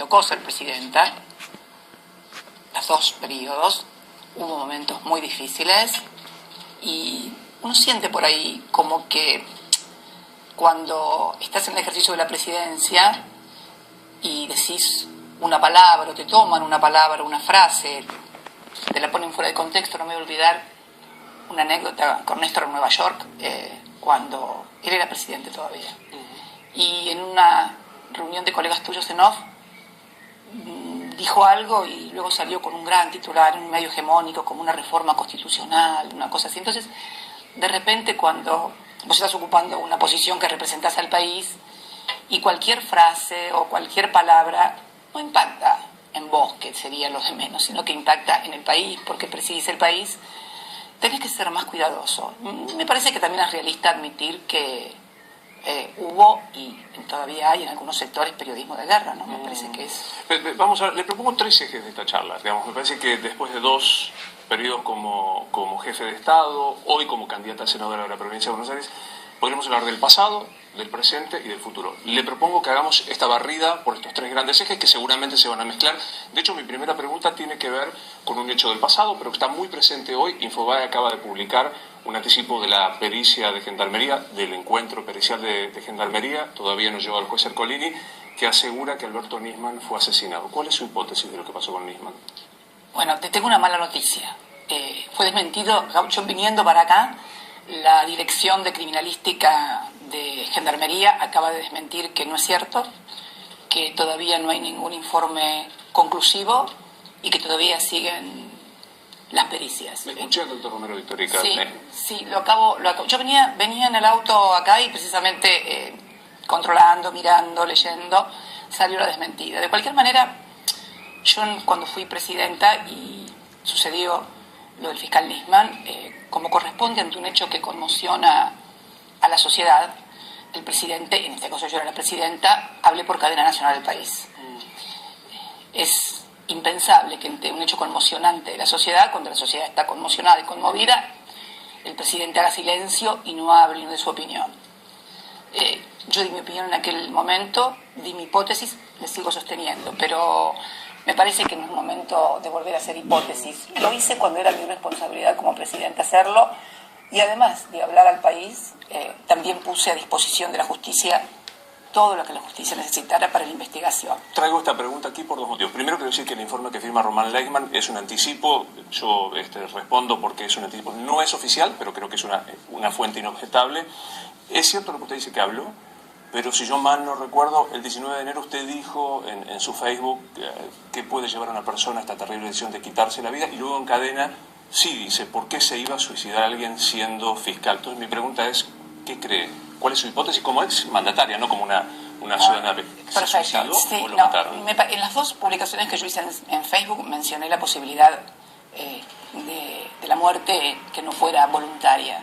tocó ser presidenta, los dos periodos, hubo momentos muy difíciles y uno siente por ahí como que cuando estás en el ejercicio de la presidencia y decís una palabra o te toman una palabra, una frase, te la ponen fuera de contexto. No me voy a olvidar una anécdota con Néstor en Nueva York, cuando él era presidente todavía. Y en una reunión de colegas tuyos en off, dijo algo y luego salió con un gran titular en un medio hegemónico como una reforma constitucional, una cosa así. Entonces, de repente, cuando vos estás ocupando una posición que representás al país y cualquier frase o cualquier palabra no impacta en vos, que sería lo de menos, sino que impacta en el país, porque presidís el país, tenés que ser más cuidadoso. Me parece que también es realista admitir que hubo y todavía hay en algunos sectores periodismo de guerra, ¿no? Me parece que es... Vamos a ver, le propongo 3 ejes de esta charla. Digamos, me parece que después de 2 periodos como jefe de Estado, hoy como candidata a senadora de la provincia de Buenos Aires, podremos hablar del pasado, del presente y del futuro. Le propongo que hagamos esta barrida por estos 3 grandes ejes que seguramente se van a mezclar. De hecho, mi primera pregunta tiene que ver con un hecho del pasado, pero que está muy presente hoy. Infobae acaba de publicar un anticipo de la pericia de Gendarmería, del encuentro pericial de Gendarmería, todavía no llegó al juez Ercolini, que asegura que Alberto Nisman fue asesinado. ¿Cuál es su hipótesis de lo que pasó con Nisman? Bueno, te tengo una mala noticia. Fue desmentido, yo viniendo para acá, la Dirección de Criminalística de Gendarmería acaba de desmentir que no es cierto, que todavía no hay ningún informe conclusivo y que todavía siguen las pericias. Me escuché al doctor Romero Victorica. Sí, lo acabo. Yo venía en el auto acá y precisamente controlando, mirando, leyendo, salió la desmentida. De cualquier manera, yo cuando fui presidenta y sucedió lo del fiscal Nisman, como corresponde ante un hecho que conmociona a la sociedad, el presidente, en este caso yo era la presidenta, hablé por cadena nacional del país. Es impensable que ante un hecho conmocionante de la sociedad, cuando la sociedad está conmocionada y conmovida, el presidente haga silencio y no hable, no dé su opinión. Yo di mi opinión en aquel momento, di mi hipótesis, le sigo sosteniendo, pero me parece que no es momento de volver a hacer hipótesis. Lo hice cuando era mi responsabilidad como presidente hacerlo, y además de hablar al país, también puse a disposición de la justicia todo lo que la justicia necesitara para la investigación. Traigo esta pregunta aquí por 2 motivos. Primero, quiero decir que el informe que firma Román Lechmann es un anticipo. Yo respondo porque es un anticipo. No es oficial, pero creo que es una fuente inobjetable. Es cierto lo que usted dice que habló, pero si yo mal no recuerdo, el 19 de enero usted dijo en su Facebook que puede llevar a una persona a esta terrible decisión de quitarse la vida, y luego en cadena sí dice por qué se iba a suicidar a alguien siendo fiscal. Entonces mi pregunta es, ¿qué cree? ¿Cuál es su hipótesis como ex mandataria, no como una ciudadana que se suicidó o lo mataron? En las 2 publicaciones que yo hice en Facebook mencioné la posibilidad de la muerte que no fuera voluntaria,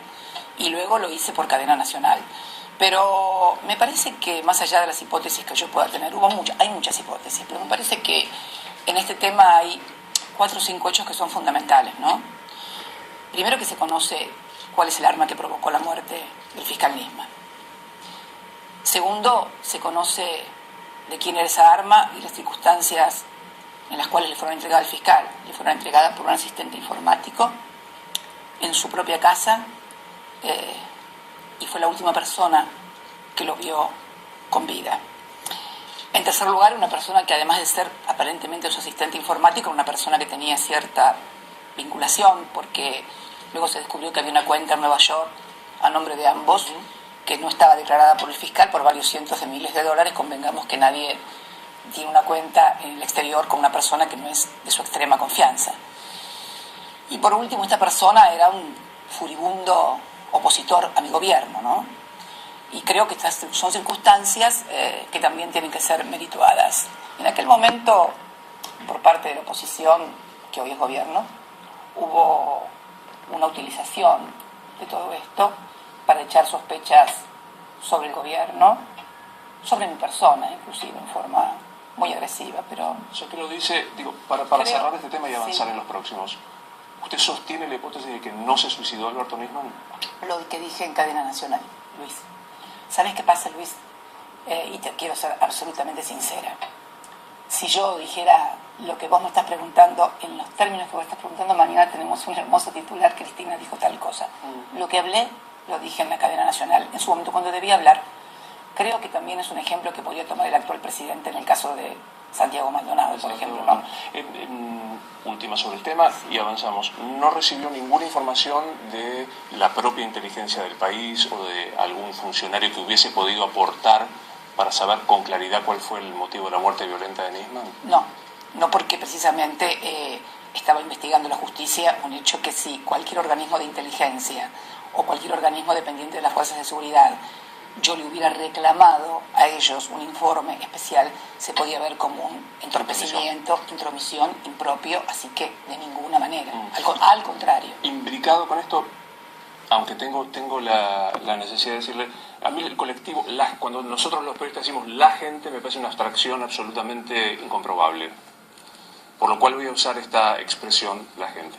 y luego lo hice por cadena nacional. Pero me parece que más allá de las hipótesis que yo pueda tener, hay muchas hipótesis, pero me parece que en este tema hay 4 o 5 hechos que son fundamentales, ¿no? Primero, que se conoce cuál es el arma que provocó la muerte del fiscal Nisman. Segundo, se conoce de quién era esa arma y las circunstancias en las cuales le fueron entregadas al fiscal. Le fueron entregadas por un asistente informático en su propia casa, y fue la última persona que lo vio con vida. En tercer lugar, una persona que, además de ser aparentemente su asistente informático, una persona que tenía cierta vinculación, porque luego se descubrió que había una cuenta en Nueva York a nombre de ambos, que no estaba declarada por el fiscal por varios cientos de miles de dólares. Convengamos que nadie tiene una cuenta en el exterior con una persona que no es de su extrema confianza. Y por último, esta persona era un furibundo opositor a mi gobierno, ¿no? Y creo que estas son circunstancias que también tienen que ser merituadas. En aquel momento, por parte de la oposición, que hoy es gobierno, hubo una utilización de todo esto para echar sospechas sobre el gobierno, sobre mi persona, inclusive, en forma muy agresiva, pero... Ya que lo dice, para cerrar este tema y avanzar en los próximos, ¿usted sostiene la hipótesis de que no se suicidó Alberto Nisman? Lo que dije en cadena nacional, Luis. ¿Sabes qué pasa, Luis? Y te quiero ser absolutamente sincera. si yo dijera lo que vos me estás preguntando, en los términos que vos estás preguntando, mañana tenemos un hermoso titular, Cristina dijo tal cosa. Lo que hablé, lo dije en la cadena nacional, en su momento cuando debía hablar. Creo que también es un ejemplo que podría tomar el actual presidente en el caso de Santiago Maldonado, por ejemplo, ¿no? Última sobre el tema y avanzamos. ¿No recibió ninguna información de la propia inteligencia del país o de algún funcionario que hubiese podido aportar para saber con claridad cuál fue el motivo de la muerte violenta de Nisman? No porque precisamente estaba investigando la justicia un hecho que si cualquier organismo de inteligencia o cualquier organismo dependiente de las fuerzas de seguridad yo le hubiera reclamado a ellos un informe especial, se podía ver como un entorpecimiento, intromisión impropio, así que de ninguna manera, al contrario. Imbricado con esto, aunque tengo la necesidad de decirle, a mí el colectivo, cuando nosotros los periodistas decimos la gente, me parece una abstracción absolutamente incomprobable, por lo cual voy a usar esta expresión, la gente.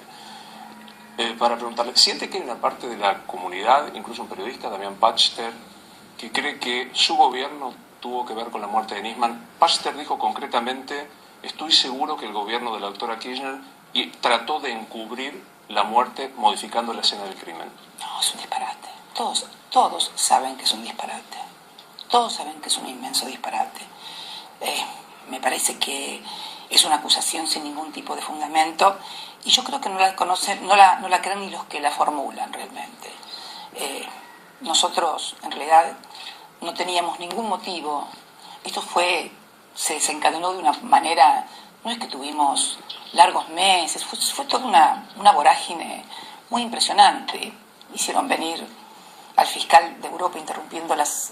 Para preguntarle, ¿siente que hay una parte de la comunidad, incluso un periodista, Damián Pachter, que cree que su gobierno tuvo que ver con la muerte de Nisman? Pachter dijo concretamente, estoy seguro que el gobierno de la doctora Kirchner trató de encubrir la muerte modificando la escena del crimen. No, es un disparate. Todos saben que es un disparate. Todos saben que es un inmenso disparate. Me parece que es una acusación sin ningún tipo de fundamento y yo creo que no la conocen, no la creen ni los que la formulan realmente. Nosotros, en realidad, no teníamos ningún motivo. Esto se desencadenó de una manera, no es que tuvimos largos meses, fue toda una vorágine muy impresionante. Hicieron venir al fiscal de Europa interrumpiendo las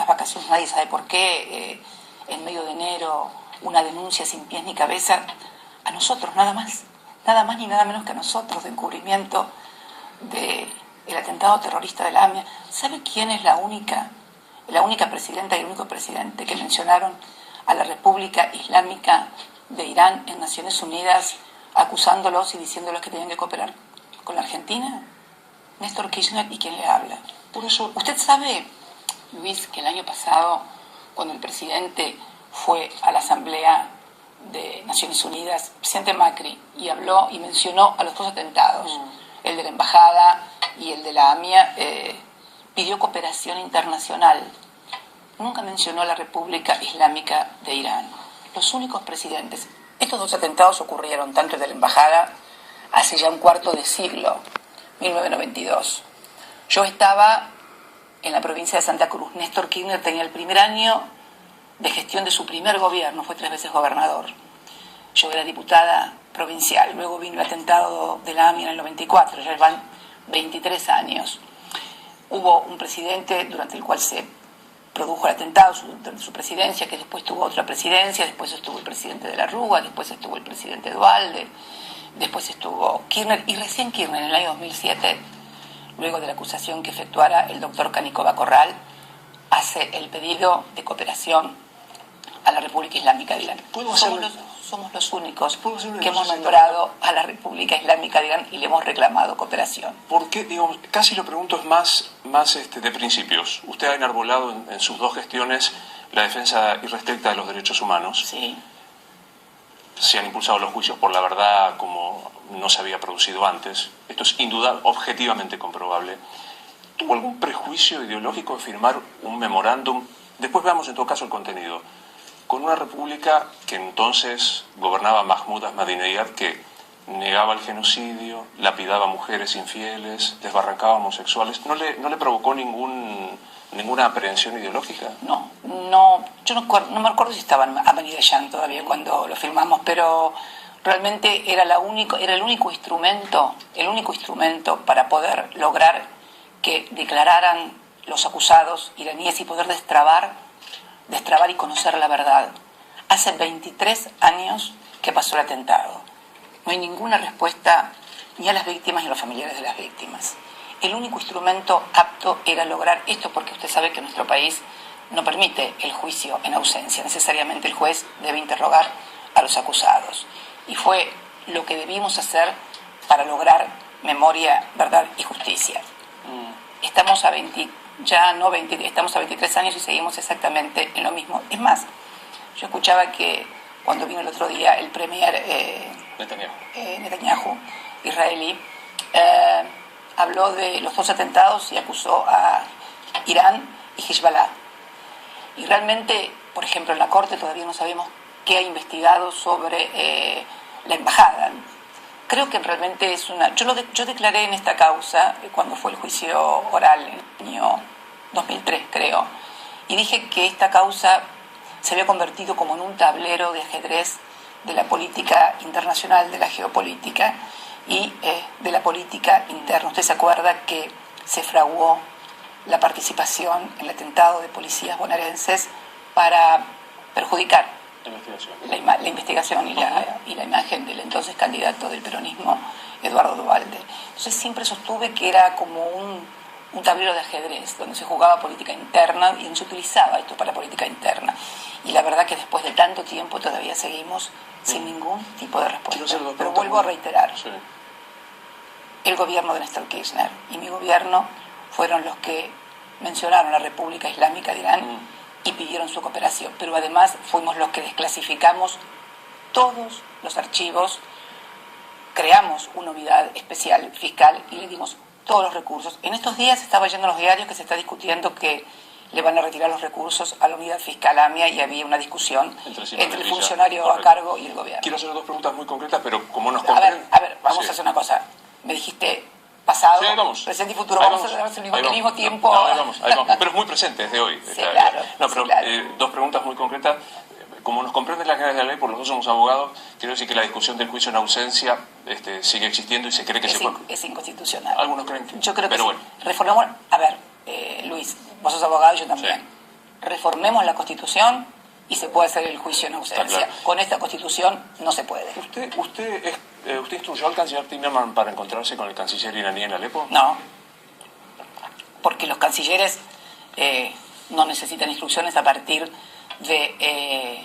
vacaciones, nadie sabe por qué, en medio de enero, una denuncia sin pies ni cabeza, a nosotros nada más ni nada menos que a nosotros, de encubrimiento del atentado terrorista de la AMIA. ¿Sabe quién es la única presidenta y el único presidente que mencionaron a la República Islámica de Irán en Naciones Unidas acusándolos y diciéndolos que tenían que cooperar con la Argentina? Néstor Kirchner y quien le habla. Por eso, usted sabe, Luis, que el año pasado, cuando el presidente fue a la Asamblea de Naciones Unidas, el presidente Macri, y habló y mencionó a los dos atentados, el de la embajada y el de la AMIA, pidió cooperación internacional. Nunca mencionó a la República Islámica de Irán. Los únicos presidentes. Estos dos atentados ocurrieron, tanto el de la embajada, hace ya un cuarto de siglo, 1992. Yo estaba en la provincia de Santa Cruz. Néstor Kirchner tenía el primer año de gestión de su primer gobierno, fue 3 veces gobernador. Yo era diputada provincial, luego vino el atentado de la AMIA en el 94, ya van 23 años. Hubo un presidente durante el cual se produjo el atentado, durante su presidencia, que después tuvo otra presidencia, después estuvo el presidente de la Rúa, después estuvo el presidente Duhalde, después estuvo Kirchner, y recién Kirchner, en el año 2007, luego de la acusación que efectuara el doctor Cánico Bacorral, hace el pedido de cooperación a la República Islámica de Irán. Somos los únicos que hemos nombrado a la República Islámica de Irán y le hemos reclamado cooperación. ¿Por qué? Digamos, casi lo pregunto es más de principios. Usted ha enarbolado en sus dos gestiones la defensa irrestricta de los derechos humanos. Sí. Se han impulsado los juicios por la verdad como no se había producido antes. Esto es indudable, objetivamente comprobable. ¿Tuvo algún prejuicio ideológico en firmar un memorándum? Después veamos en todo caso el contenido. Con una república que entonces gobernaba Mahmoud Ahmadinejad, que negaba el genocidio, lapidaba mujeres infieles, desbarrancaba homosexuales. ¿No le provocó ninguna aprehensión ideológica? No, yo no me acuerdo si estaba Ahmadinejad todavía cuando lo firmamos, pero realmente era el único instrumento para poder lograr que declararan los acusados iraníes y poder destrabar y conocer la verdad. Hace 23 años que pasó el atentado. No hay ninguna respuesta ni a las víctimas ni a los familiares de las víctimas. El único instrumento apto era lograr esto, porque usted sabe que nuestro país no permite el juicio en ausencia. Necesariamente el juez debe interrogar a los acusados. Y fue lo que debimos hacer para lograr memoria, verdad y justicia. Estamos a 23 años y seguimos exactamente en lo mismo. Es más, yo escuchaba que cuando vino el otro día el premier Netanyahu, israelí, habló de los 2 atentados y acusó a Irán y Hezbollah. Y realmente, por ejemplo, en la Corte todavía no sabemos qué ha investigado sobre la embajada. Creo que realmente es una... Yo declaré en esta causa, cuando fue el juicio oral en el año 2003, creo, y dije que esta causa se había convertido como en un tablero de ajedrez de la política internacional, de la geopolítica y de la política interna. Usted se acuerda que se fraguó la participación en el atentado de policías bonaerenses para perjudicar la investigación y la imagen del entonces candidato del peronismo, Eduardo Duhalde. Entonces siempre sostuve que era como un tablero de ajedrez donde se jugaba política interna y donde se utilizaba esto para política interna. Y la verdad que después de tanto tiempo todavía seguimos sin ningún tipo de respuesta. Pero vuelvo a reiterar, el gobierno de Néstor Kirchner y mi gobierno fueron los que mencionaron la República Islámica de Irán y pidieron su cooperación, pero además fuimos los que desclasificamos todos los archivos, creamos una unidad especial fiscal y le dimos todos los recursos. En estos días estaba yendo a los diarios que se está discutiendo que le van a retirar los recursos a la unidad fiscal AMIA y había una discusión entre el funcionario a cargo y el gobierno. Quiero hacer 2 preguntas muy concretas, pero como nos comprenden... A ver, vamos a hacer una cosa. Me dijiste pasado, presente y futuro. Vamos a hacer al mismo tiempo. Ahí vamos. Pero es muy presente desde hoy. Sí, claro. Claro. 2 preguntas muy concretas. Como nos comprenden las reglas de la ley, por los dos somos abogados, quiero decir que la discusión del juicio en ausencia sigue existiendo y se cree que es inconstitucional. Algunos creen que... Yo creo que pero sí. Bueno. Reformemos... A ver, Luis, vos sos abogado y yo también. Sí. Reformemos la Constitución y se puede hacer el juicio en ausencia. Claro. Con esta Constitución no se puede. ¿Usted instruyó al canciller Timerman para encontrarse con el canciller iraní en Alepo? No, porque los cancilleres no necesitan instrucciones a partir de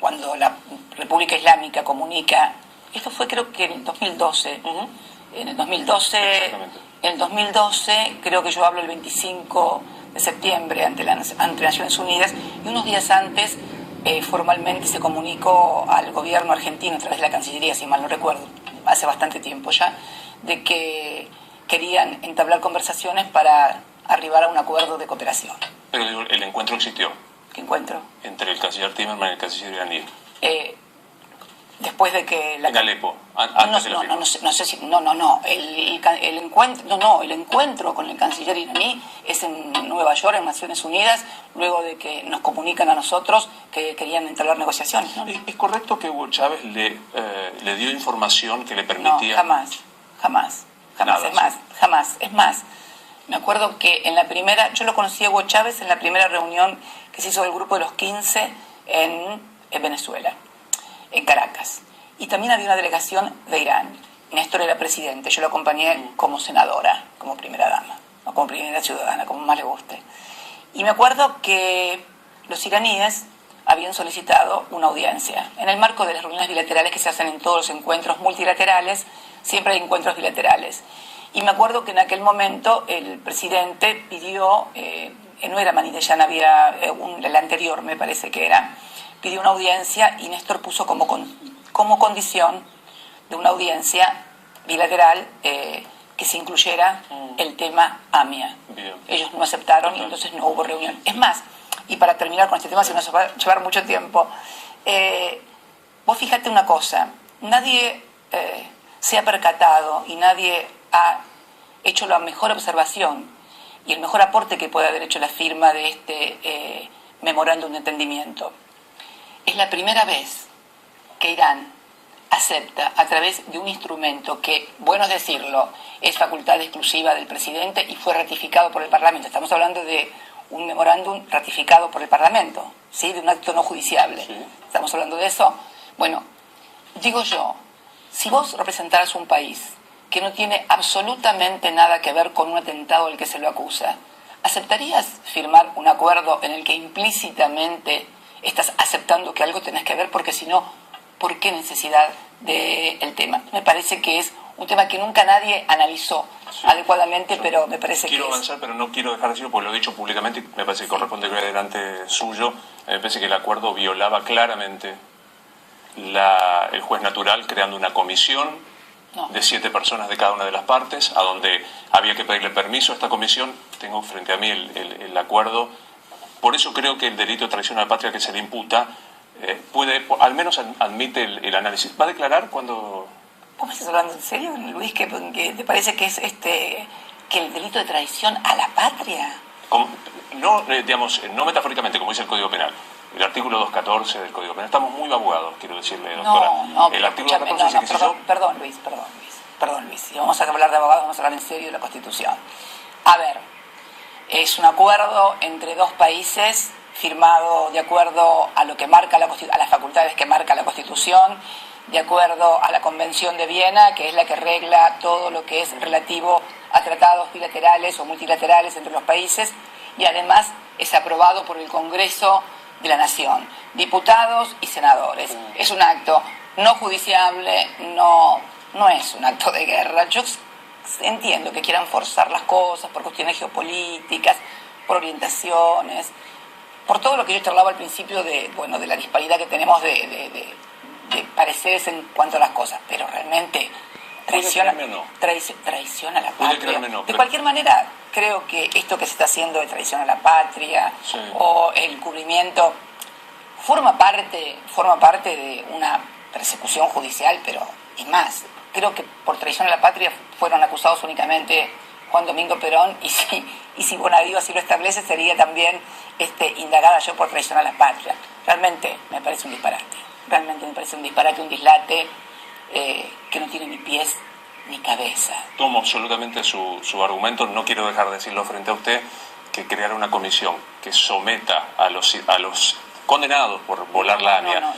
cuando la República Islámica comunica. Esto fue creo que en el 2012. En el 2012 creo que yo hablo el 25 de septiembre ante Naciones Unidas y unos días antes formalmente se comunicó al gobierno argentino a través de la Cancillería, si mal no recuerdo, hace bastante tiempo ya, de que querían entablar conversaciones para arribar a un acuerdo de cooperación. Pero digo, el encuentro existió. ¿Qué encuentro? Entre el canciller Timerman y el canciller iraní. Después de que en Alepo, antes de la firma. El encuentro con el canciller iraní es en Nueva York, en Naciones Unidas, luego de que nos comunican a nosotros que querían entablar negociaciones, ¿no? ¿Es correcto que Hugo Chávez le dio información que le permitía? No, jamás. Es más, me acuerdo que yo lo conocí a Hugo Chávez en la primera reunión que se hizo del grupo de los 15 en Venezuela, en Caracas. Y también había una delegación de Irán. Néstor era presidente, yo lo acompañé como senadora, como primera dama, o como primera ciudadana, como más le guste. Y me acuerdo que los iraníes habían solicitado una audiencia. En el marco de las reuniones bilaterales que se hacen en todos los encuentros multilaterales, siempre hay encuentros bilaterales. Y me acuerdo que en aquel momento el presidente pidió, no era Manidellán, había el anterior, me parece que era, pidió una audiencia y Néstor puso como condición de una audiencia bilateral que se incluyera el tema AMIA. Bien. Ellos no aceptaron y entonces no hubo reunión. Es más, y para terminar con este tema, si no se va a llevar mucho tiempo, vos fíjate una cosa, nadie se ha percatado y nadie ha hecho la mejor observación y el mejor aporte que puede haber hecho la firma de este memorándum de entendimiento. Es la primera vez que Irán acepta a través de un instrumento que, bueno es decirlo, es facultad exclusiva del presidente y fue ratificado por el Parlamento. Estamos hablando de un memorándum ratificado por el Parlamento, ¿sí? De un acto no judiciable. Sí. Estamos hablando de eso. Bueno, digo yo, si vos representaras un país que no tiene absolutamente nada que ver con un atentado al que se lo acusa, ¿aceptarías firmar un acuerdo en el que implícitamente estás aceptando que algo tenés que ver? Porque si no, ¿por qué necesidad del tema? Me parece que es un tema que nunca nadie analizó adecuadamente, pero me parece quiero que avanzar, pero no quiero dejar de decirlo, porque lo he dicho públicamente, me parece que corresponde que delante suyo. Me parece que el acuerdo violaba claramente el juez natural, creando una comisión de 7 personas de cada una de las partes, a donde había que pedirle permiso a esta comisión. Tengo frente a mí el acuerdo. Por eso creo que el delito de traición a la patria que se le imputa puede, al menos admite el análisis. ¿Va a declarar cuando...? ¿Vos me estás hablando en serio, Luis? ¿Que te parece que es que el delito de traición a la patria? No, digamos, no metafóricamente, como dice el Código Penal. El artículo 214 del Código Penal. Estamos muy abogados, quiero decirle, doctora. No, el artículo 214 dice que perdón, Luis. Si vamos a hablar de abogados, vamos a hablar en serio de la Constitución. A ver, es un acuerdo entre dos países firmado de acuerdo a lo que marca a las facultades que marca la Constitución, de acuerdo a la Convención de Viena, que es la que regla todo lo que es relativo a tratados bilaterales o multilaterales entre los países, y además es aprobado por el Congreso de la Nación, diputados y senadores. Es un acto no judiciable, no es un acto de guerra. Yo entiendo que quieran forzar las cosas por cuestiones geopolíticas, por orientaciones, por todo lo que yo te hablaba al principio de la disparidad que tenemos de pareceres en cuanto a las cosas, pero realmente traiciona a la patria. De cualquier manera, creo que esto que se está haciendo de traición a la patria o el cubrimiento forma parte de una persecución judicial, pero es más, creo que por traición a la patria fueron acusados únicamente Juan Domingo Perón, y si Bonadío así lo establece, sería también indagada yo por traición a la patria. Realmente me parece un disparate, un dislate que no tiene ni pies ni cabeza. Tomo absolutamente su argumento. No quiero dejar de decirlo frente a usted, que crear una comisión que someta a los condenados por volar la AMIA.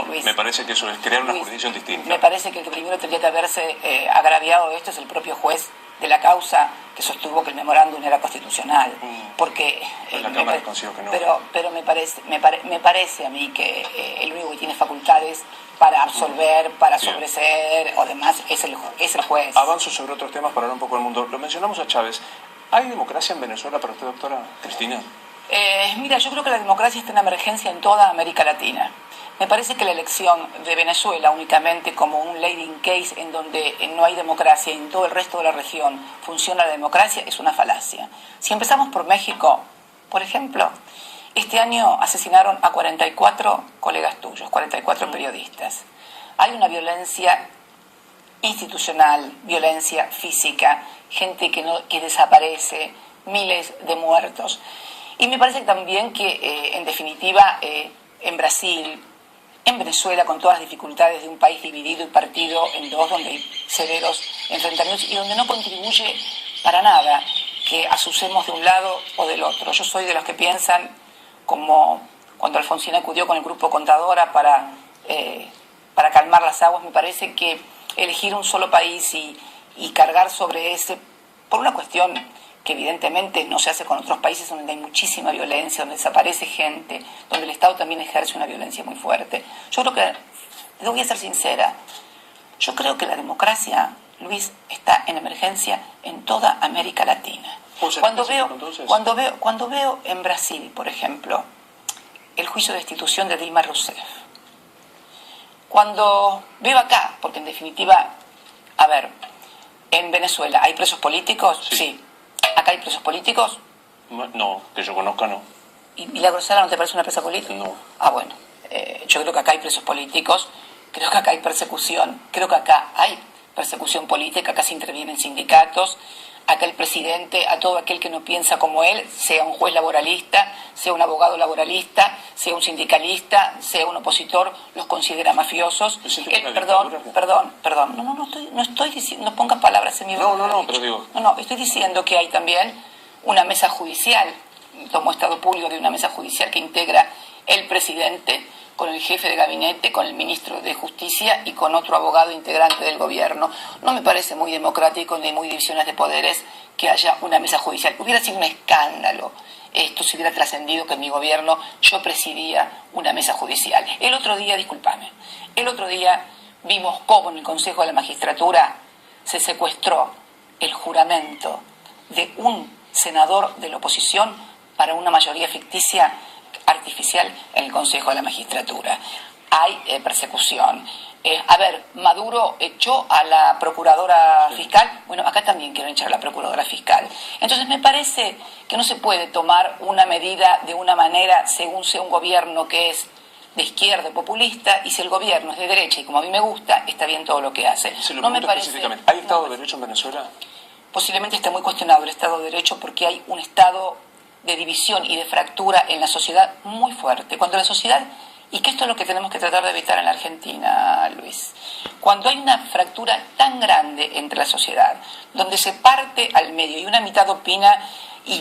Luis, me parece que eso es crear una jurisdicción distinta. Me parece que el que primero tendría que haberse agraviado de esto es el propio juez de la causa, que sostuvo que el memorándum era constitucional, porque la Cámara considero que no. Pero me parece a mí que el único que tiene facultades para absolver, para sobreseer o demás es el juez. Avanzo sobre otros temas para hablar un poco del mundo. Lo mencionamos a Chávez. ¿Hay democracia en Venezuela para usted, doctora Cristina? Mira, yo creo que la democracia está en emergencia en toda América Latina. Me parece que la elección de Venezuela únicamente como un leading case en donde no hay democracia y en todo el resto de la región funciona la democracia es una falacia. Si empezamos por México, por ejemplo, este año asesinaron a 44 colegas tuyos, 44 periodistas. Hay una violencia institucional, violencia física, gente que desaparece, miles de muertos. Y me parece también que, en definitiva, en Brasil, en Venezuela, con todas las dificultades de un país dividido y partido en dos, donde hay severos enfrentamientos y donde no contribuye para nada que asucemos de un lado o del otro. Yo soy de los que piensan, como cuando Alfonsín acudió con el grupo Contadora para calmar las aguas, me parece que elegir un solo país y cargar sobre ese, por una cuestión que evidentemente no se hace con otros países donde hay muchísima violencia, donde desaparece gente, donde el Estado también ejerce una violencia muy fuerte. Yo creo que, te voy a ser sincera, yo creo que la democracia, Luis, está en emergencia en toda América Latina. Cuando veo en Brasil, por ejemplo, el juicio de destitución de Dilma Rousseff, cuando veo acá, porque en definitiva, a ver, en Venezuela, ¿hay presos políticos? Sí. ¿Acá hay presos políticos? No, que yo conozca no. ¿Y Milagro Sala no te parece una presa política? No. Ah, bueno, yo creo que acá hay presos políticos, creo que acá hay persecución, creo que acá hay persecución política, acá se intervienen sindicatos, acá el presidente, a todo aquel que no piensa como él, sea un juez laboralista, sea un abogado laboralista, sea un sindicalista, sea un opositor, los considera mafiosos. Perdón, no estoy diciendo, no pongas palabras en mi boca. No, pero digo... No, estoy diciendo que hay también una mesa judicial, tomo estado público de una mesa judicial que integra el presidente con el jefe de gabinete, con el ministro de Justicia y con otro abogado integrante del gobierno. No me parece muy democrático ni muy divisiones de poderes que haya una mesa judicial. Hubiera sido un escándalo esto si hubiera trascendido que en mi gobierno yo presidía una mesa judicial. El otro día vimos cómo en el Consejo de la Magistratura se secuestró el juramento de un senador de la oposición para una mayoría ficticia artificial en el Consejo de la Magistratura. Hay persecución. A ver, Maduro echó a la procuradora fiscal, bueno, acá también quieren echar a la procuradora fiscal. Entonces me parece que no se puede tomar una medida de una manera según sea un gobierno que es de izquierda, populista, y si el gobierno es de derecha y como a mí me gusta, está bien todo lo que hace. No me parece. ¿Hay Estado de Derecho en Venezuela? Posiblemente esté muy cuestionado el Estado de Derecho porque hay un estado de división y de fractura en la sociedad muy fuerte. Cuando la sociedad, y que esto es lo que tenemos que tratar de evitar en la Argentina, Luis, cuando hay una fractura tan grande entre la sociedad, donde se parte al medio y una mitad opina y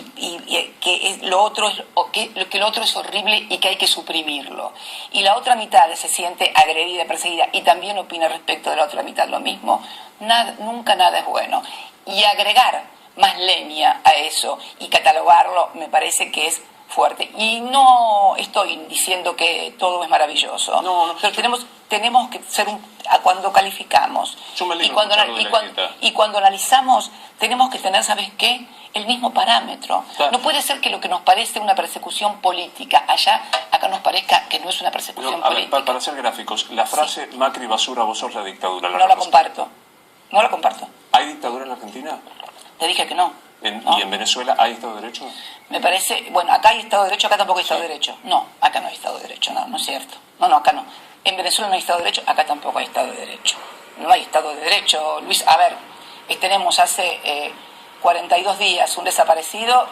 que lo otro es horrible y que hay que suprimirlo, y la otra mitad se siente agredida, perseguida y también opina respecto de la otra mitad lo mismo, nunca nada es bueno. Y agregar más leña a eso y catalogarlo me parece que es fuerte. Y no estoy diciendo que todo es maravilloso, pero tenemos que ser cuando calificamos y cuando analizamos tenemos que tener, ¿sabes qué? El mismo parámetro. Claro. No puede ser que lo que nos parece una persecución política acá nos parezca que no es una persecución política. Para ser gráficos, la frase Macri basura, vos sos la dictadura. No la comparto. ¿Hay dictadura en la Argentina? Te dije que no. ¿No? ¿Y en Venezuela hay Estado de Derecho? Me parece, bueno, acá hay Estado de Derecho, acá tampoco hay Estado de Derecho. No, acá no hay Estado de Derecho, no es cierto. No, acá no. En Venezuela no hay Estado de Derecho, acá tampoco hay Estado de Derecho. No hay Estado de Derecho, Luis. A ver, tenemos hace 42 días un desaparecido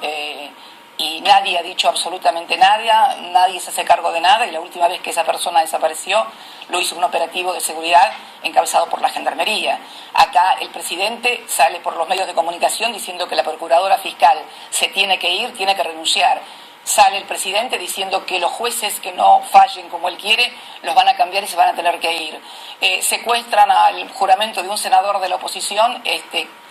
y nadie ha dicho absolutamente nada, nadie se hace cargo de nada, y la última vez que esa persona desapareció lo hizo un operativo de seguridad encabezado por la Gendarmería. Acá el presidente sale por los medios de comunicación diciendo que la procuradora fiscal se tiene que ir, tiene que renunciar. Sale el presidente diciendo que los jueces que no fallen como él quiere los van a cambiar y se van a tener que ir. Secuestran al juramento de un senador de la oposición,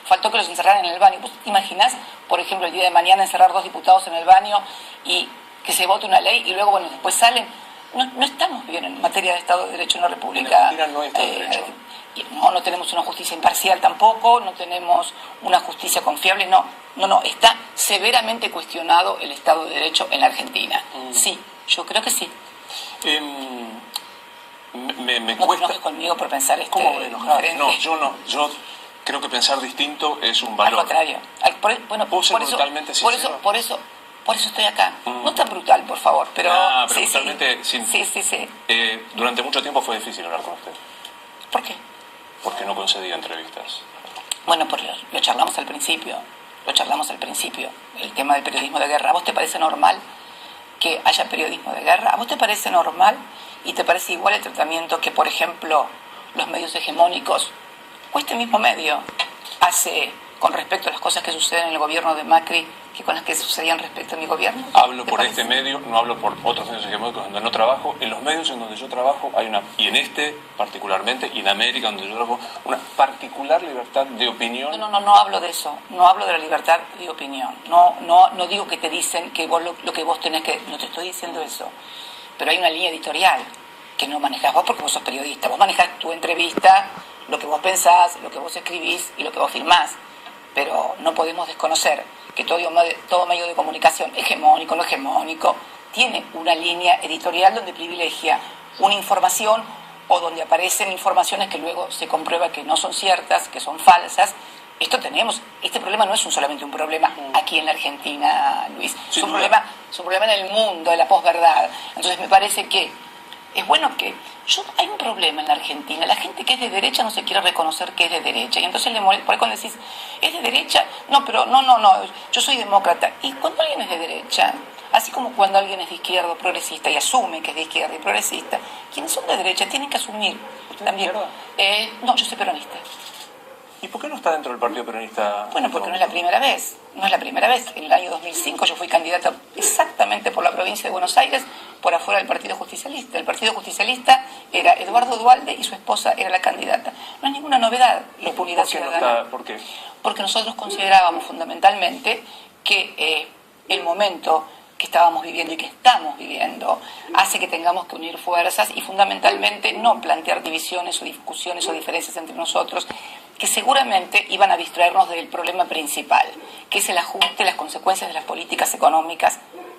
faltó que los encerraran en el baño. ¿Vos te imaginás, por ejemplo, el día de mañana encerrar 2 diputados en el baño y que se vote una ley y luego, bueno, después salen? No estamos bien en materia de Estado de Derecho en una república. No hay Estado de Derecho. No tenemos una justicia imparcial tampoco, no tenemos una justicia confiable, no, está severamente cuestionado el Estado de Derecho en la Argentina. Sí, yo creo que sí. Me no cuesta... te enojes conmigo por pensar ¿Cómo me enojar? No, yo creo que pensar distinto es un valor. Al contrario. Por eso estoy acá. No tan brutal, por favor, pero... pero brutalmente... Sí. Durante mucho tiempo fue difícil hablar con usted. ¿Por qué? Porque no concedía entrevistas. Bueno, pues lo charlamos al principio. El tema del periodismo de guerra. ¿A vos te parece normal que haya periodismo de guerra? ¿A vos te parece normal y te parece igual el tratamiento que, por ejemplo, los medios hegemónicos, o este mismo medio, hace con respecto a las cosas que suceden en el gobierno de Macri que con las que sucedían respecto a mi gobierno? Hablo por este medio, no hablo por otros medios hegemónicos donde no trabajo. En los medios en donde yo trabajo hay y en particularmente, y en América donde yo trabajo, una particular libertad de opinión. No hablo de eso. No hablo de la libertad de opinión. No digo que te dicen que vos lo que vos tenés que... No te estoy diciendo eso. Pero hay una línea editorial que no manejás vos porque vos sos periodista. Vos manejás tu entrevista, lo que vos pensás, lo que vos escribís y lo que vos filmás. Pero no podemos desconocer que todo medio de comunicación, hegemónico, no hegemónico, tiene una línea editorial donde privilegia una información o donde aparecen informaciones que luego se comprueba que no son ciertas, que son falsas. Este problema no es solamente un problema aquí en la Argentina, Luis, es un problema en el mundo, de la posverdad. Entonces me parece que es bueno que... hay un problema en la Argentina. La gente que es de derecha no se quiere reconocer que es de derecha. Y entonces le molesta. Por ahí cuando decís, ¿es de derecha? No, yo soy demócrata. Y cuando alguien es de derecha, así como cuando alguien es de izquierda o progresista y asume que es de izquierda y progresista, quienes son de derecha tienen que asumir también. No, yo soy peronista. ¿Y por qué no está dentro del Partido Peronista? Bueno, porque no es la primera vez. En el año 2005 yo fui candidata exactamente por la provincia de Buenos Aires, por afuera del Partido Justicialista. El Partido Justicialista era Eduardo Duhalde y su esposa era la candidata. No es ninguna novedad la impunidad ciudadana. ¿Por qué? Porque nosotros considerábamos fundamentalmente que el momento que estábamos viviendo y que estamos viviendo hace que tengamos que unir fuerzas y fundamentalmente no plantear divisiones o discusiones o diferencias entre nosotros que seguramente iban a distraernos del problema principal, que es el ajuste, las consecuencias de las políticas económicas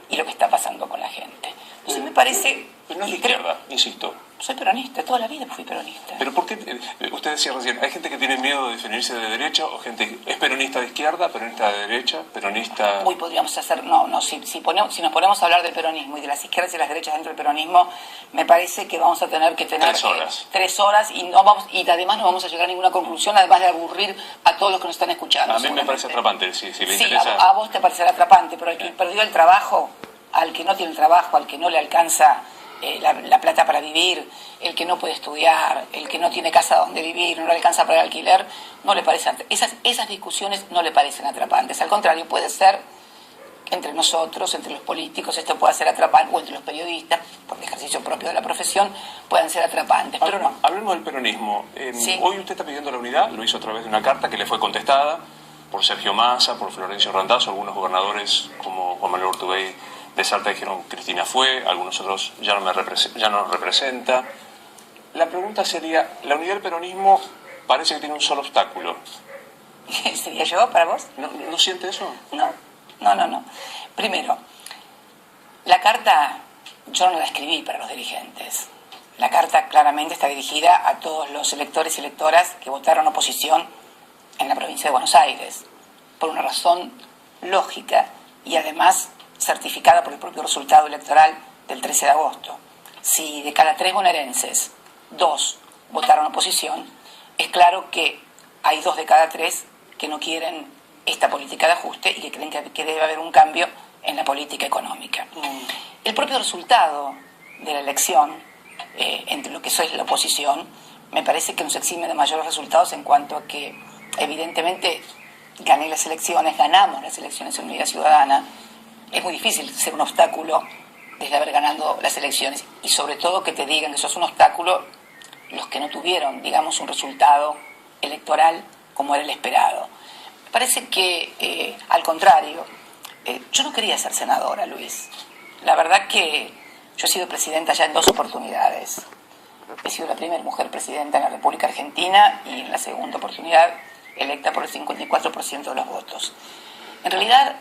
y lo que está pasando con la gente. Entonces me parece... Pero no es de izquierda, insisto. Soy peronista, toda la vida fui peronista. ¿Pero por qué? Usted decía recién, ¿hay gente que tiene miedo de definirse de derecha o gente que es peronista de izquierda, peronista de derecha, peronista...? Uy, podríamos hacer... si nos ponemos a hablar del peronismo y de las izquierdas y las derechas dentro del peronismo, me parece que vamos a tener que tener... 3 horas. 3 horas y además no vamos a llegar a ninguna conclusión, además de aburrir a todos los que nos están escuchando. A mí me parece atrapante, si le sí, interesa... a vos te parecerá atrapante, pero al que perdió el trabajo, al que no tiene el trabajo, al que no le alcanza... la plata para vivir, el que no puede estudiar, el que no tiene casa donde vivir, no le alcanza para el alquiler, no le parecen, esas discusiones no le parecen atrapantes. Al contrario, puede ser entre nosotros, entre los políticos, esto puede ser atrapante, o entre los periodistas, por el ejercicio propio de la profesión, puedan ser atrapantes, pero no. Hablemos del peronismo. Sí. Hoy usted está pidiendo la unidad, lo hizo a través de una carta que le fue contestada por Sergio Massa, por Florencio Randazzo, algunos gobernadores como Juan Manuel Urtubey de Salta dijeron Cristina fue, algunos otros ya no nos representa. La pregunta sería, la unidad del peronismo parece que tiene un solo obstáculo. ¿Sería yo para vos? ¿No siente eso? No. Primero, la carta yo no la escribí para los dirigentes. La carta claramente está dirigida a todos los electores y electoras que votaron oposición en la provincia de Buenos Aires, por una razón lógica y además certificada por el propio resultado electoral del 13 de agosto. Si de cada 3 bonaerenses, 2 votaron oposición, es claro que hay 2 de cada 3 que no quieren esta política de ajuste y que creen que debe haber un cambio en la política económica. El propio resultado de la elección, entre lo que es la oposición, me parece que nos exime de mayores resultados en cuanto a que, evidentemente, ganamos las elecciones en Unidad Ciudadana. Es muy difícil ser un obstáculo desde haber ganado las elecciones y sobre todo que te digan que sos un obstáculo los que no tuvieron, digamos, un resultado electoral como era el esperado. Me parece que, al contrario, yo no quería ser senadora, Luis. La verdad que yo he sido presidenta ya en 2 oportunidades. He sido la primera mujer presidenta en la República Argentina y en la segunda oportunidad electa por el 54% de los votos. En realidad,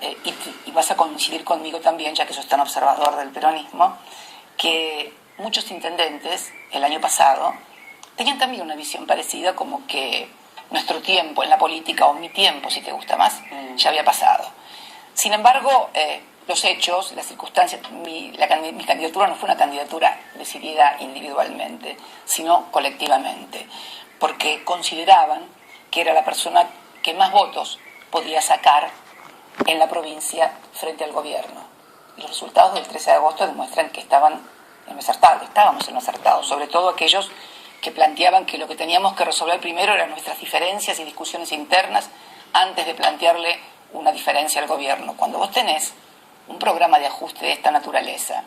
y vas a coincidir conmigo también, ya que sos tan observador del peronismo, que muchos intendentes el año pasado tenían también una visión parecida, como que nuestro tiempo en la política, o mi tiempo, si te gusta más, ya había pasado. Sin embargo, los hechos, las circunstancias, mi candidatura no fue una candidatura decidida individualmente, sino colectivamente, porque consideraban que era la persona que más votos podía sacar en la provincia frente al gobierno. Y los resultados del 13 de agosto demuestran que estábamos en lo acertado, sobre todo aquellos que planteaban que lo que teníamos que resolver primero eran nuestras diferencias y discusiones internas antes de plantearle una diferencia al gobierno. Cuando vos tenés un programa de ajuste de esta naturaleza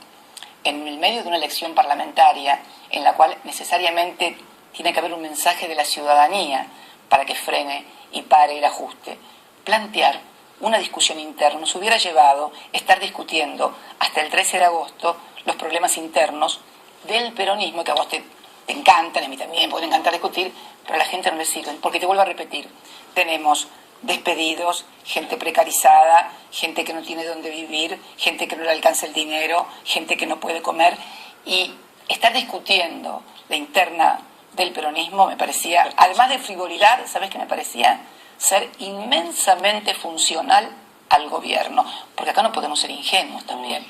en el medio de una elección parlamentaria en la cual necesariamente tiene que haber un mensaje de la ciudadanía para que frene y pare el ajuste, plantear una discusión interna nos hubiera llevado a estar discutiendo hasta el 13 de agosto los problemas internos del peronismo, que a vos te encantan, a mí también pueden encantar discutir, pero a la gente no le sirven, porque te vuelvo a repetir, tenemos despedidos, gente precarizada, gente que no tiene dónde vivir, gente que no le alcanza el dinero, gente que no puede comer, y estar discutiendo la interna del peronismo me parecía, además de frivolidad, ¿sabes qué me parecía? Ser inmensamente funcional al gobierno, porque acá no podemos ser ingenuos también.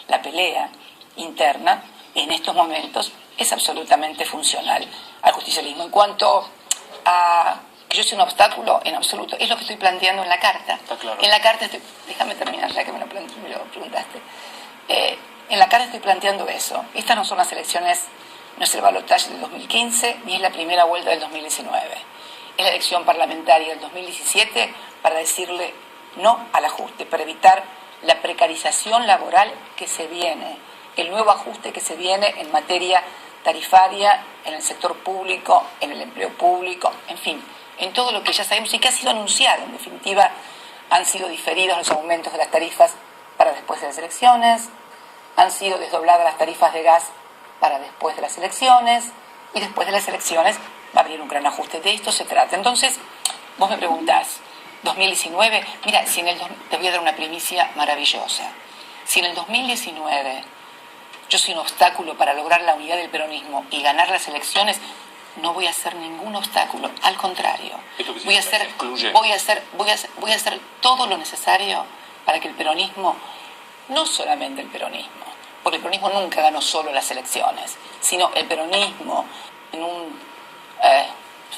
La pelea interna en estos momentos es absolutamente funcional al justicialismo. En cuanto a que yo soy un obstáculo, en absoluto, es lo que estoy planteando en la carta. Está claro. En la carta déjame terminar ya que me lo preguntaste. En la carta estoy planteando eso. Estas no son las elecciones, no es el balotaje del 2015, ni es la primera vuelta del 2019. Es la elección parlamentaria del 2017 para decirle no al ajuste, para evitar la precarización laboral que se viene, el nuevo ajuste que se viene en materia tarifaria, en el sector público, en el empleo público, en fin, en todo lo que ya sabemos y que ha sido anunciado. En definitiva, han sido diferidos los aumentos de las tarifas para después de las elecciones, han sido desdobladas las tarifas de gas para después de las elecciones, y después de las elecciones va a haber un gran ajuste. De esto se trata. Entonces, vos me preguntás, 2019, mira, si te voy a dar una primicia maravillosa. Si en el 2019 yo soy un obstáculo para lograr la unidad del peronismo y ganar las elecciones, no voy a hacer ningún obstáculo, al contrario. Voy a hacer todo lo necesario para que el peronismo, no solamente el peronismo, porque el peronismo nunca ganó solo las elecciones, sino el peronismo en un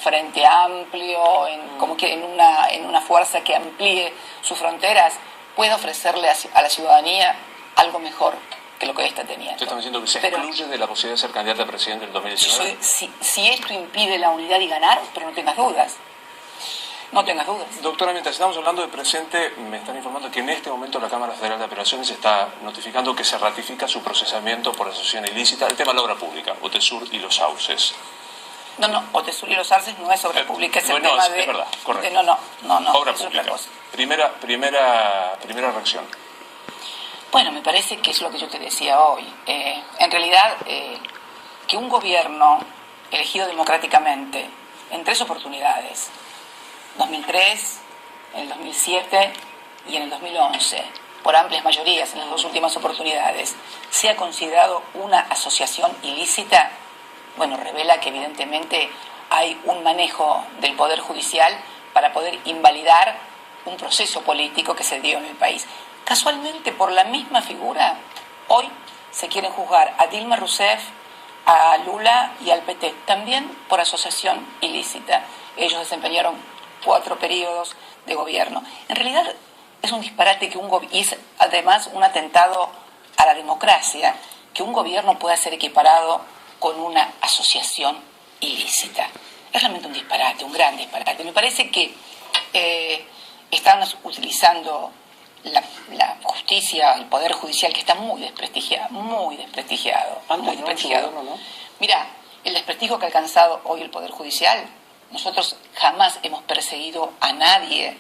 frente amplio, en una fuerza que amplíe sus fronteras, pueda ofrecerle a la ciudadanía algo mejor que lo que está teniendo. ¿Usted está diciendo que se excluye de la posibilidad de ser candidata a presidente en el 2019? Si esto impide la unidad y ganar, pero no tengas dudas. No tengas dudas. Doctora, mientras estamos hablando de presente, me están informando que en este momento la Cámara Federal de Apelaciones está notificando que se ratifica su procesamiento por asociación ilícita. El tema de la obra pública, Otesur y los sauces. No, Otesur y los sauces no es obra pública, es el tema de... Es verdad, correcto. No, obra pública. Primera reacción. Bueno, me parece que es lo que yo te decía hoy. En realidad, que un gobierno elegido democráticamente en 3 oportunidades, 2003, en el 2007 y en el 2011, por amplias mayorías en las 2 últimas oportunidades, sea considerado una asociación ilícita, bueno, revela que evidentemente hay un manejo del Poder Judicial para poder invalidar un proceso político que se dio en el país. Casualmente, por la misma figura, hoy se quieren juzgar a Dilma Rousseff, a Lula y al PT, también por asociación ilícita. Ellos desempeñaron 4 periodos de gobierno. En realidad es un disparate y es además un atentado a la democracia que un gobierno pueda ser equiparado con una asociación ilícita. Es realmente un disparate, un gran disparate. Me parece que están utilizando la justicia, el Poder Judicial, que está muy desprestigiado. ¿No? Mira, el desprestigio que ha alcanzado hoy el Poder Judicial, nosotros jamás hemos perseguido a nadie,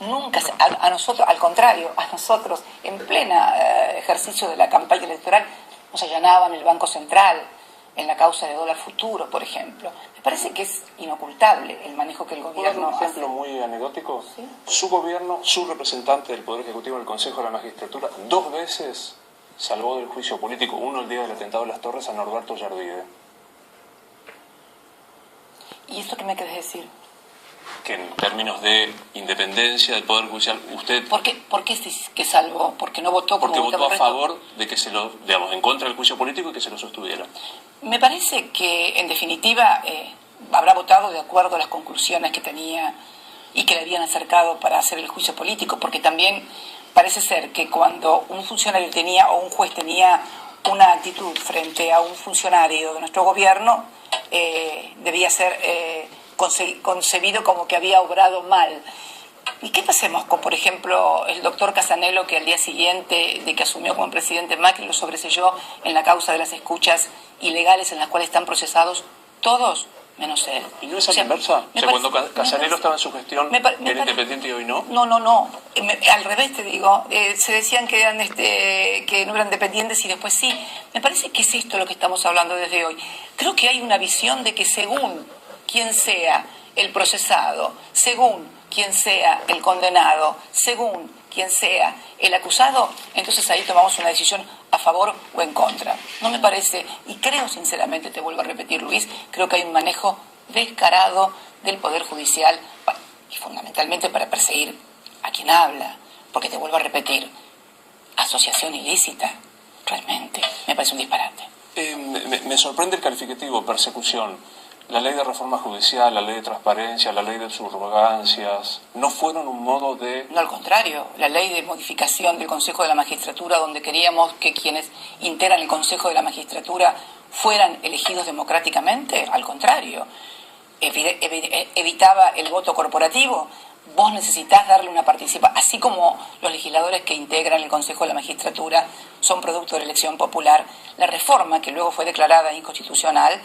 nunca, a nosotros, al contrario, a nosotros, en plena ejercicio de la campaña electoral, nos allanaban el Banco Central, en la causa de dólar futuro, por ejemplo. Me parece que es inocultable el manejo que el gobierno hace. Un ejemplo muy anecdótico. ¿Sí? Su gobierno, su representante del Poder Ejecutivo en el Consejo de la Magistratura, 2 veces salvó del juicio político, uno el día del atentado de las Torres, a Norberto Yardide. ¿Y esto qué me querés decir? Que en términos de independencia del Poder Judicial, usted... ¿Por qué que salvó? ¿Porque no votó como Porque votó a favor de que se lo, digamos, en contra del juicio político y que se lo sostuviera. Me parece que, en definitiva, habrá votado de acuerdo a las conclusiones que tenía y que le habían acercado para hacer el juicio político, porque también parece ser que cuando un funcionario tenía, o un juez tenía una actitud frente a un funcionario de nuestro gobierno, debía ser concebido como que había obrado mal. ¿Y qué pasemos con, por ejemplo, el doctor Casanello, que al día siguiente de que asumió como presidente Macri lo sobreselló en la causa de las escuchas ilegales en las cuales están procesados todos menos él? ¿Y no es inversa? Cuando Casanello estaba en su gestión, ¿era independiente y hoy no? No. Al revés te digo. Se decían que eran que no eran dependientes y después sí. Me parece que es esto lo que estamos hablando desde hoy. Creo que hay una visión de que según quien sea el procesado, según quien sea el condenado, según quien sea el acusado, entonces ahí tomamos una decisión a favor o en contra. No me parece, y creo sinceramente, te vuelvo a repetir, Luis, creo que hay un manejo descarado del Poder Judicial y fundamentalmente para perseguir a quien habla, porque te vuelvo a repetir, asociación ilícita, realmente, me parece un disparate. Me sorprende el calificativo, persecución. La ley de reforma judicial, la ley de transparencia, la ley de subrogancias, ¿no fueron un modo de...? No, al contrario, la ley de modificación del Consejo de la Magistratura, donde queríamos que quienes integran el Consejo de la Magistratura fueran elegidos democráticamente, al contrario, evitaba el voto corporativo. Vos necesitás darle una participación, así como los legisladores que integran el Consejo de la Magistratura son producto de la elección popular. La reforma, que luego fue declarada inconstitucional,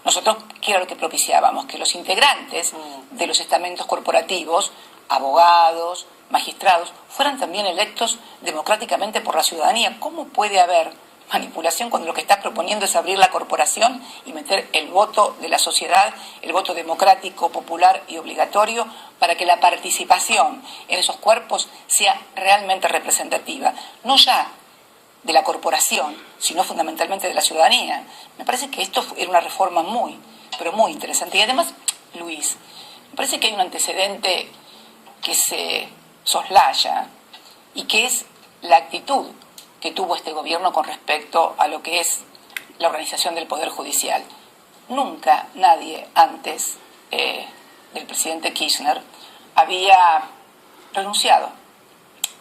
nosotros, ¿qué era lo que propiciábamos? Que los integrantes de los estamentos corporativos, abogados, magistrados, fueran también electos democráticamente por la ciudadanía. ¿Cómo puede haber manipulación cuando lo que está proponiendo es abrir la corporación y meter el voto de la sociedad, el voto democrático, popular y obligatorio, para que la participación en esos cuerpos sea realmente representativa, no ya de la corporación, sino fundamentalmente de la ciudadanía. Me parece que esto era una reforma muy, pero muy interesante. Y además, Luis, me parece que hay un antecedente que se soslaya y que es la actitud que tuvo este gobierno con respecto a lo que es la organización del Poder Judicial. Nunca nadie antes del presidente Kirchner había renunciado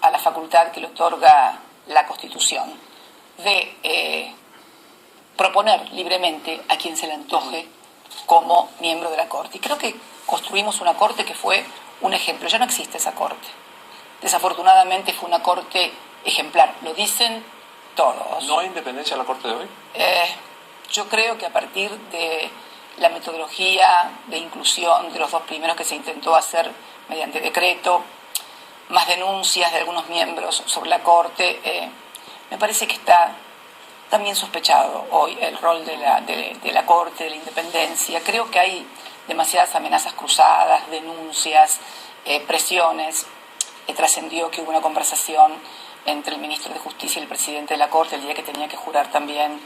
a la facultad que le otorga la Constitución de proponer libremente a quien se le antoje como miembro de la Corte. Y creo que construimos una Corte que fue un ejemplo. Ya no existe esa Corte. Desafortunadamente fue una Corte ejemplar. Lo dicen todos. ¿No hay independencia en la Corte de hoy? Yo creo que a partir de la metodología de inclusión de los dos primeros que se intentó hacer mediante decreto, más denuncias de algunos miembros sobre la Corte, me parece que está también sospechado hoy el rol de la Corte, de la independencia. Creo que hay demasiadas amenazas cruzadas, denuncias, presiones. Trascendió que hubo una conversación entre el ministro de Justicia y el presidente de la Corte el día que tenía que jurar también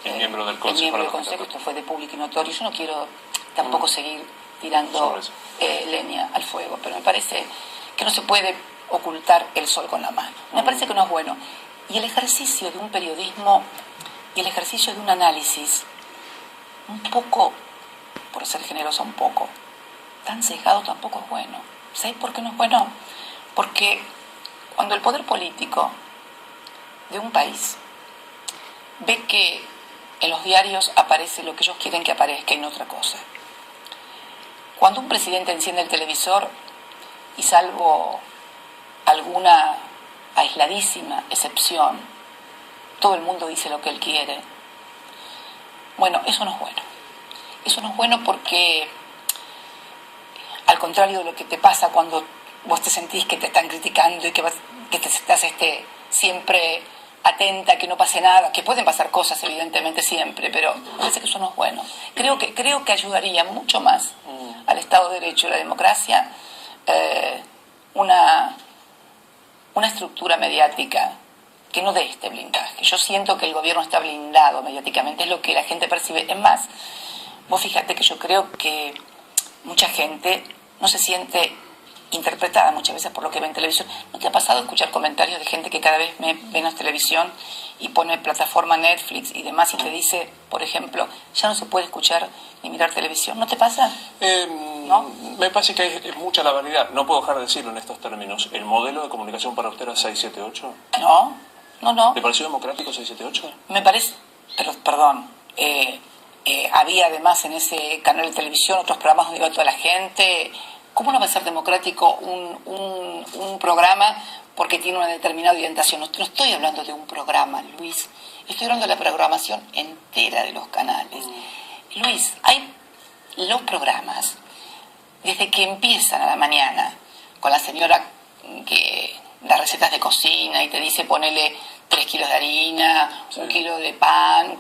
el miembro del Consejo. Esto fue de público y notorio. Yo no quiero tampoco seguir tirando leña al fuego, pero me parece que no se puede ocultar el sol con la mano. Me parece que no es bueno. Y el ejercicio de un periodismo y el ejercicio de un análisis un poco, por ser generosa un poco, tan sesgado tampoco es bueno. ¿Sabes por qué no es bueno? Porque cuando el poder político de un país ve que en los diarios aparece lo que ellos quieren que aparezca y no otra cosa. Cuando un presidente enciende el televisor y, salvo alguna aisladísima excepción, todo el mundo dice lo que él quiere, bueno, eso no es bueno. Eso no es bueno porque, al contrario de lo que te pasa cuando vos te sentís que te están criticando y que te estás siempre atenta, que no pase nada, que pueden pasar cosas evidentemente siempre, pero parece que eso no es bueno. Creo que ayudaría mucho más al Estado de Derecho y la democracia una estructura mediática que no dé este blindaje. Yo siento que el gobierno está blindado mediáticamente, es lo que la gente percibe. Es más, vos fíjate que yo creo que mucha gente no se siente interpretada muchas veces por lo que ve en televisión. ¿No te ha pasado escuchar comentarios de gente que cada vez ve menos televisión y pone plataforma Netflix y demás y te dice, por ejemplo, ya no se puede escuchar ni mirar televisión? ¿No te pasa? ¿No? Me parece que hay mucha la variedad. No puedo dejar de decirlo en estos términos. ¿El modelo de comunicación para usted era 678? No. ¿Le pareció democrático 678? Me parece, pero perdón, había además en ese canal de televisión otros programas donde iba toda la gente. ¿Cómo no va a ser democrático un programa porque tiene una determinada orientación? No estoy hablando de un programa, Luis. Estoy hablando de la programación entera de los canales. Luis, hay los programas, desde que empiezan a la mañana, con la señora que da recetas de cocina y te dice ponele 3 kilos de harina, 1 kilo de pan.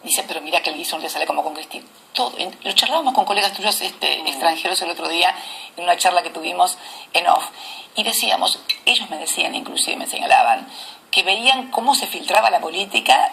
Dice, pero mira que el guiso no le sale como con Cristina. Todo. Lo charlábamos con colegas tuyos extranjeros el otro día en una charla que tuvimos en off. Y decíamos, ellos me decían, inclusive me señalaban, que veían cómo se filtraba la política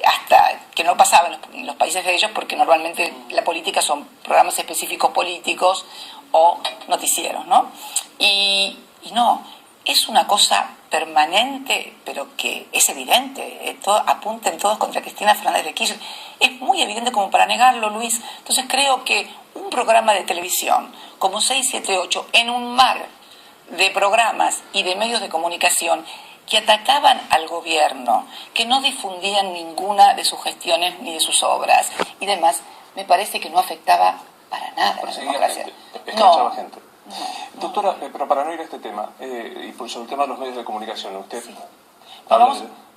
hasta que no pasaba en los países de ellos, porque normalmente la política son programas específicos políticos o noticieros, ¿no? Y no, es una cosa permanente, pero que es evidente, apunten todos contra Cristina Fernández de Kirchner. Es muy evidente como para negarlo, Luis. Entonces creo que un programa de televisión como 678, en un mar de programas y de medios de comunicación que atacaban al gobierno, que no difundían ninguna de sus gestiones ni de sus obras y demás, me parece que no afectaba para nada a la democracia. Gente. Doctora, pero para no ir a este tema, y por sobre el tema de los medios de comunicación, usted... Sí.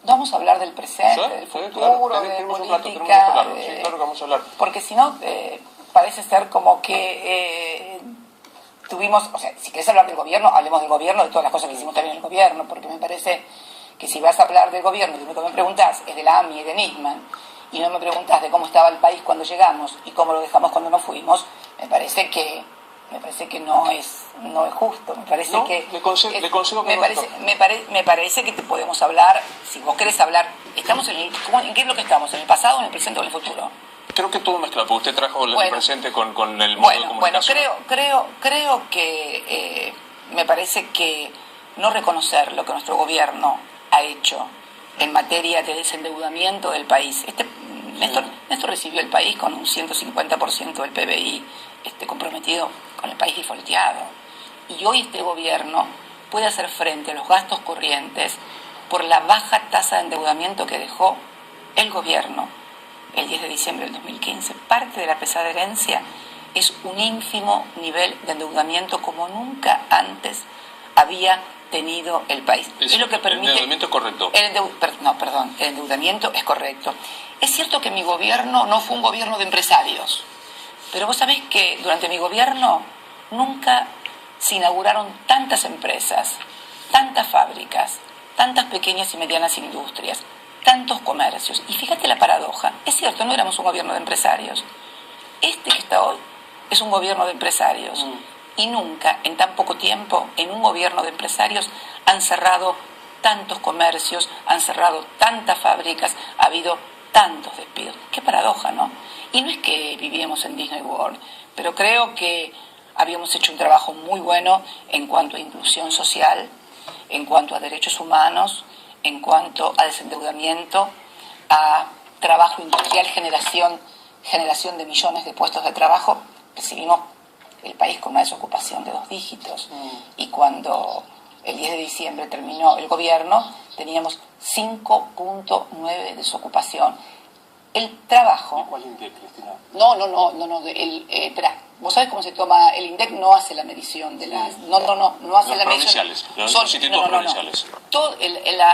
Vamos a hablar del presente, del futuro, de política... Claro que vamos a hablar. Porque si no, parece ser como que tuvimos... O sea, si querés hablar del gobierno, hablemos del gobierno, de todas las cosas que hicimos también en el gobierno, porque me parece que si vas a hablar del gobierno, y lo que me preguntás es de la AMI y de Nisman, y no me preguntás de cómo estaba el país cuando llegamos y cómo lo dejamos cuando nos fuimos, me parece que no es justo. Me parece no, que le concedo que me parece que te podemos hablar, si vos querés hablar, ¿en qué es lo que estamos? ¿En el pasado, en el presente o en el futuro? Creo que todo mezclado, porque usted trajo el presente con el modo de comunicación. Creo que me parece que no reconocer lo que nuestro gobierno ha hecho en materia de desendeudamiento del país. Néstor recibió el país con un 150% del PBI comprometido con el país defaulteado. Y hoy este gobierno puede hacer frente a los gastos corrientes por la baja tasa de endeudamiento que dejó el gobierno el 10 de diciembre del 2015. Parte de la pesada herencia es un ínfimo nivel de endeudamiento como nunca antes había tenido el país. Es lo que permite... ¿El endeudamiento es correcto? El endeudamiento es correcto. Es cierto que mi gobierno no fue un gobierno de empresarios, pero vos sabés que durante mi gobierno nunca se inauguraron tantas empresas, tantas fábricas, tantas pequeñas y medianas industrias, tantos comercios. Y fíjate la paradoja, es cierto, no éramos un gobierno de empresarios. Este que está hoy es un gobierno de empresarios. Y nunca, en tan poco tiempo, en un gobierno de empresarios han cerrado tantos comercios, han cerrado tantas fábricas, ha habido tantos despidos. Qué paradoja, ¿no? Y no es que vivíamos en Disney World, pero creo que habíamos hecho un trabajo muy bueno en cuanto a inclusión social, en cuanto a derechos humanos, en cuanto a desendeudamiento, a trabajo industrial, generación de millones de puestos de trabajo. Recibimos el país con una desocupación de 2 dígitos. Y cuando el 10 de diciembre terminó el gobierno, teníamos 5.9 de desocupación. El trabajo... ¿Cuál INDEC, Cristina? No. Espera, ¿vos sabés cómo se toma? El INDEC no hace la medición de las... No hace la medición... Son institutos provinciales.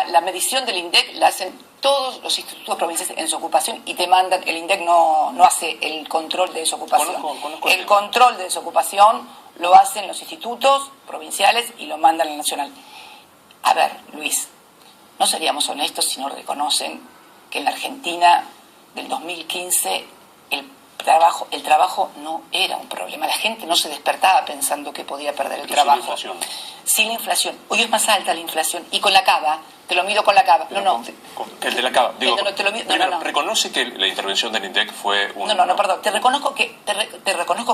La medición del INDEC la hacen todos los institutos provinciales en desocupación y te mandan... El INDEC no hace el control de desocupación. Conozco el control de desocupación lo hacen los institutos provinciales y lo mandan al nacional. A ver, Luis, no seríamos honestos si no reconocen que en la Argentina del 2015 el trabajo no era un problema. La gente no se despertaba pensando que podía perder el trabajo. Sin la inflación. Hoy es más alta la inflación. Y con la cava, te lo mido con la cava. El de la cava. Digo, ¿reconoce que la intervención del INDEC fue un... Perdón. Te reconozco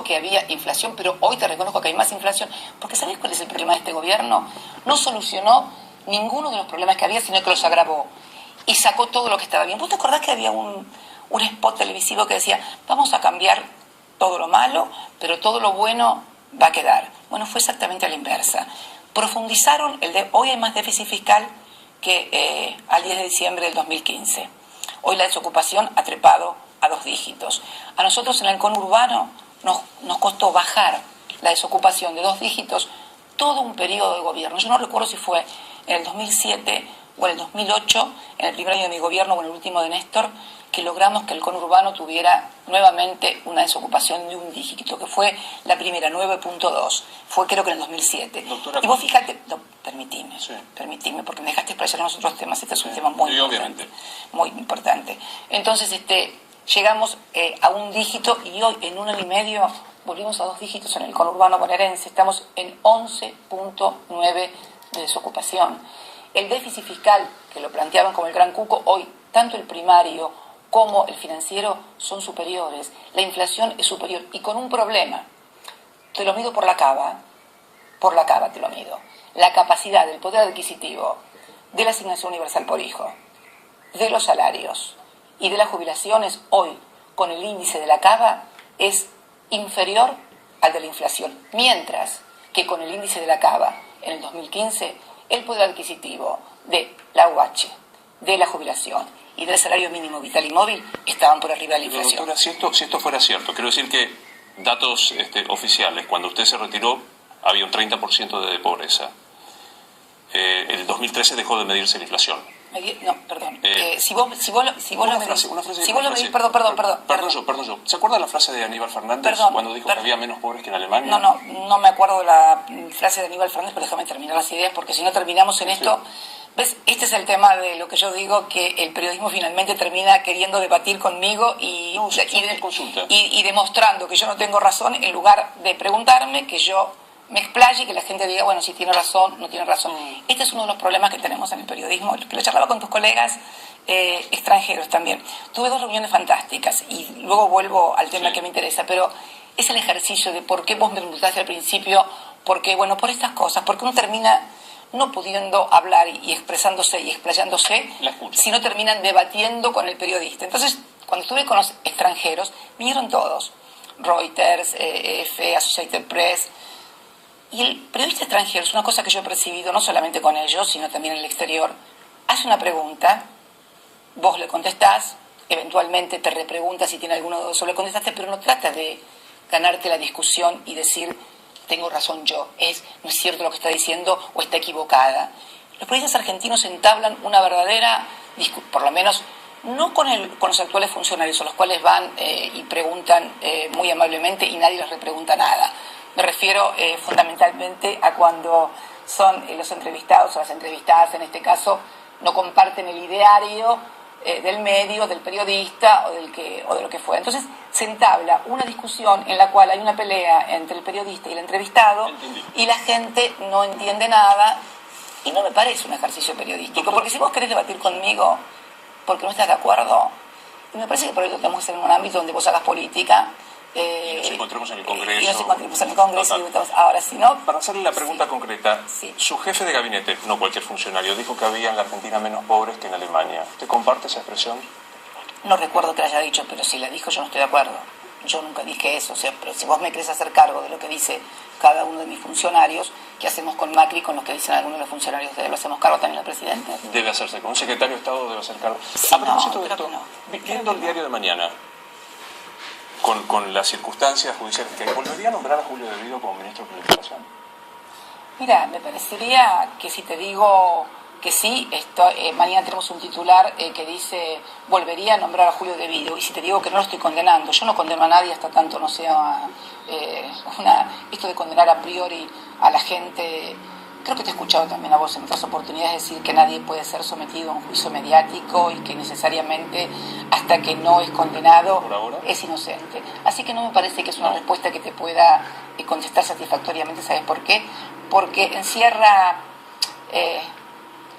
que había inflación, pero hoy te reconozco que hay más inflación. Porque ¿sabés cuál es el problema de este gobierno? No solucionó ninguno de los problemas que había, sino que los agravó. Y sacó todo lo que estaba bien. ¿Vos te acordás que había un spot televisivo que decía, vamos a cambiar todo lo malo, pero todo lo bueno va a quedar? Bueno, fue exactamente a la inversa. Profundizaron, hoy hay más déficit fiscal que al 10 de diciembre del 2015. Hoy la desocupación ha trepado a 2 dígitos. A nosotros en el conurbano nos costó bajar la desocupación de 2 dígitos todo un periodo de gobierno. Yo no recuerdo si fue en el 2007 o en el 2008, en el primer año de mi gobierno o en el último de Néstor, que logramos que el conurbano tuviera nuevamente una desocupación de 1 dígito, que fue la primera, 9.2, fue creo que en el 2007. Doctora, y vos fíjate, permitime, porque me dejaste explayar en los otros temas, este es un tema muy importante, muy importante. Entonces, llegamos a 1 dígito y hoy en 1 año y medio volvimos a 2 dígitos en el conurbano bonaerense, estamos en 11.9 de desocupación. El déficit fiscal, que lo planteaban como el gran cuco, hoy tanto el primario como el financiero son superiores, la inflación es superior y con un problema, te lo mido por la cava te lo mido, la capacidad del poder adquisitivo de la asignación universal por hijo, de los salarios y de las jubilaciones hoy con el índice de la cava es inferior al de la inflación, mientras que con el índice de la cava en el 2015 el poder adquisitivo de la UH, de la jubilación y del salario mínimo vital y móvil estaban por arriba de la inflación. Doctora, si esto fuera cierto, quiero decir que datos oficiales, cuando usted se retiró había un 30% de pobreza. El 2013 dejó de medirse la inflación. No, perdón. Si vos lo medís... Perdón yo. ¿Se acuerda la frase de Aníbal Fernández cuando dijo que había menos pobres que en Alemania? No me acuerdo la frase de Aníbal Fernández, pero déjame terminar las ideas, porque si no terminamos en esto, ¿Ves? Este es el tema de lo que yo digo, que el periodismo finalmente termina queriendo debatir conmigo y demostrando que yo no tengo razón, en lugar de preguntarme, que yo me explaye y que la gente diga, bueno, si tiene razón, no tiene razón. Este es uno de los problemas que tenemos en el periodismo, que lo charlaba con tus colegas extranjeros también. Tuve 2 reuniones fantásticas y luego vuelvo al tema que me interesa, pero es el ejercicio de por qué vos me preguntaste al principio, porque, bueno, por estas cosas, porque uno termina no pudiendo hablar y expresándose y explayándose, si no terminan debatiendo con el periodista. Entonces, cuando estuve con los extranjeros, vinieron todos, Reuters, EFE, Associated Press, y el periodista extranjero, es una cosa que yo he percibido no solamente con ellos, sino también en el exterior, hace una pregunta, vos le contestás, eventualmente te repregunta si tiene alguno duda sobre lo que contestaste, pero no trata de ganarte la discusión y decir, tengo razón yo, no es cierto lo que está diciendo o está equivocada. Los periodistas argentinos entablan una verdadera, por lo menos, no con los actuales funcionarios, a los cuales van y preguntan muy amablemente y nadie les repregunta nada. Me refiero fundamentalmente a cuando son los entrevistados o las entrevistadas, en este caso, no comparten el ideario del medio, del periodista o de lo que fue. Entonces se entabla una discusión en la cual hay una pelea entre el periodista y el entrevistado. Entendí. Y la gente no entiende nada y no me parece un ejercicio periodístico, porque si vos querés debatir conmigo porque no estás de acuerdo, me parece que por eso tenemos que ser en un ámbito donde vos hagas política. Y nos encontremos en el Congreso. Y nos encontremos en el Congreso. Ahora, si no... Para hacerle la pregunta concreta, su jefe de gabinete, no cualquier funcionario, dijo que había en la Argentina menos pobres que en Alemania. ¿Usted comparte esa expresión? No recuerdo que la haya dicho, pero si la dijo yo no estoy de acuerdo. Yo nunca dije eso. O sea, pero si vos me querés hacer cargo de lo que dice cada uno de mis funcionarios, ¿qué hacemos con Macri, con lo que dicen algunos de los funcionarios? ¿Lo hacemos cargo también al presidente? Debe hacerse, con un secretario de Estado debe hacer cargo. Sí, a propósito de esto, no. viendo el diario de mañana, con las circunstancias judiciales que hay, ¿volvería a nombrar a Julio De Vido como ministro de Planificación? Mira, me parecería que si te digo que sí, mañana tenemos un titular que dice volvería a nombrar a Julio De Vido, y si te digo que no lo estoy condenando, yo no condeno a nadie hasta tanto no sea esto de condenar a priori a la gente. Creo que te he escuchado también a vos en otras oportunidades decir que nadie puede ser sometido a un juicio mediático y que necesariamente hasta que no es condenado es inocente. Así que no me parece que es una respuesta que te pueda contestar satisfactoriamente. ¿Sabes por qué? Porque encierra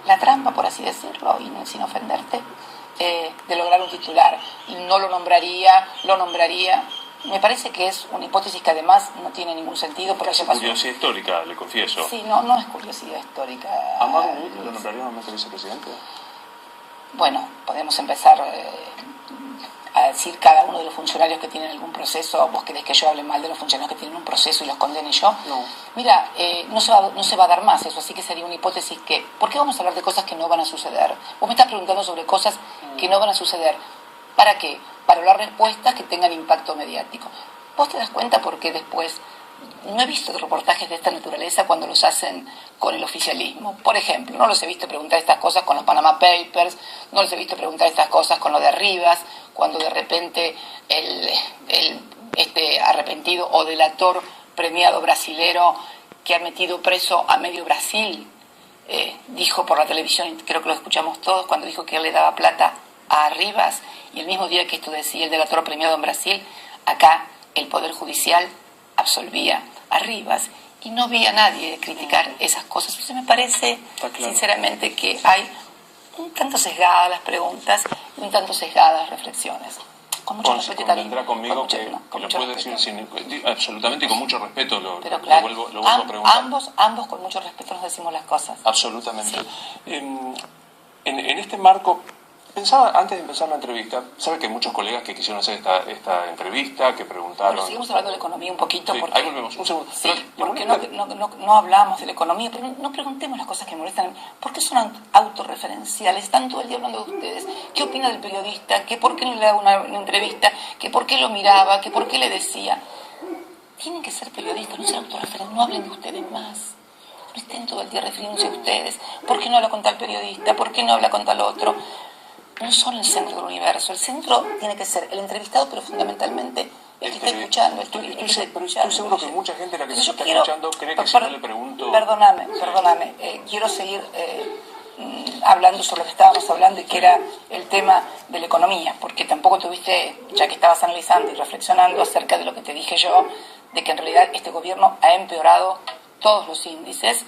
la trampa, por así decirlo, y sin ofenderte, de lograr un titular. Y no lo nombraría. Me parece que es una hipótesis que además no tiene ningún sentido. Porque es curiosidad histórica, le confieso. Sí, no es curiosidad histórica. ¿A Mauro Wood lo nombraría nuevamente vicepresidente? Bueno, podemos empezar a decir cada uno de los funcionarios que tienen algún proceso. ¿Vos querés que yo hable mal de los funcionarios que tienen un proceso y los condene yo? No. Mira, no se va a dar más eso, así que sería una hipótesis que... ¿Por qué vamos a hablar de cosas que no van a suceder? Vos me estás preguntando sobre cosas que no van a suceder. ¿Para qué? Para hablar respuestas que tengan impacto mediático. ¿Vos te das cuenta por qué después? No he visto reportajes de esta naturaleza cuando los hacen con el oficialismo. Por ejemplo, no los he visto preguntar estas cosas con los Panama Papers, no los he visto preguntar estas cosas con lo de Rivas, cuando de repente este arrepentido o delator premiado brasilero que ha metido preso a medio Brasil, dijo por la televisión, y creo que lo escuchamos todos, cuando dijo que él le daba plata a Rivas, y el mismo día que esto decía el delator premiado en Brasil, acá el Poder Judicial absolvía a Rivas y no vi a nadie criticar esas cosas. Entonces me parece, sinceramente, que hay un tanto sesgadas las preguntas y un tanto sesgadas las reflexiones. Con mucho respeto y cariño. Convendrá conmigo que lo puede decir absolutamente y con mucho respeto, pero claro, lo vuelvo a preguntar. Ambos con mucho respeto nos decimos las cosas. Absolutamente. Sí. En este marco, pensaba, antes de empezar la entrevista, sabe que hay muchos colegas que quisieron hacer esta entrevista, que preguntaron... Bueno, seguimos hablando de la economía un poquito. Sí, porque, ahí volvemos, un segundo. Sí, porque no hablamos de la economía, pero no preguntemos las cosas que molestan. ¿Por qué son autorreferenciales? Están todo el día hablando de ustedes. ¿Qué opina del periodista? ¿Que por qué no le da una entrevista? ¿Que por qué lo miraba? ¿Que por qué le decía? Tienen que ser periodistas, no ser autorreferentes, no hablen de ustedes más. No estén todo el día refiriéndose a ustedes. ¿Por qué no habla con tal periodista? ¿Por qué no habla con tal otro? No son el centro del universo. El centro tiene que ser el entrevistado, pero fundamentalmente el que está escuchando. Estoy seguro que mucha gente la que me está escuchando cree que si no le pregunto... Perdóname. Quiero seguir hablando sobre lo que estábamos hablando y que era el tema de la economía, porque tampoco tuviste, ya que estabas analizando y reflexionando acerca de lo que te dije yo, de que en realidad este gobierno ha empeorado todos los índices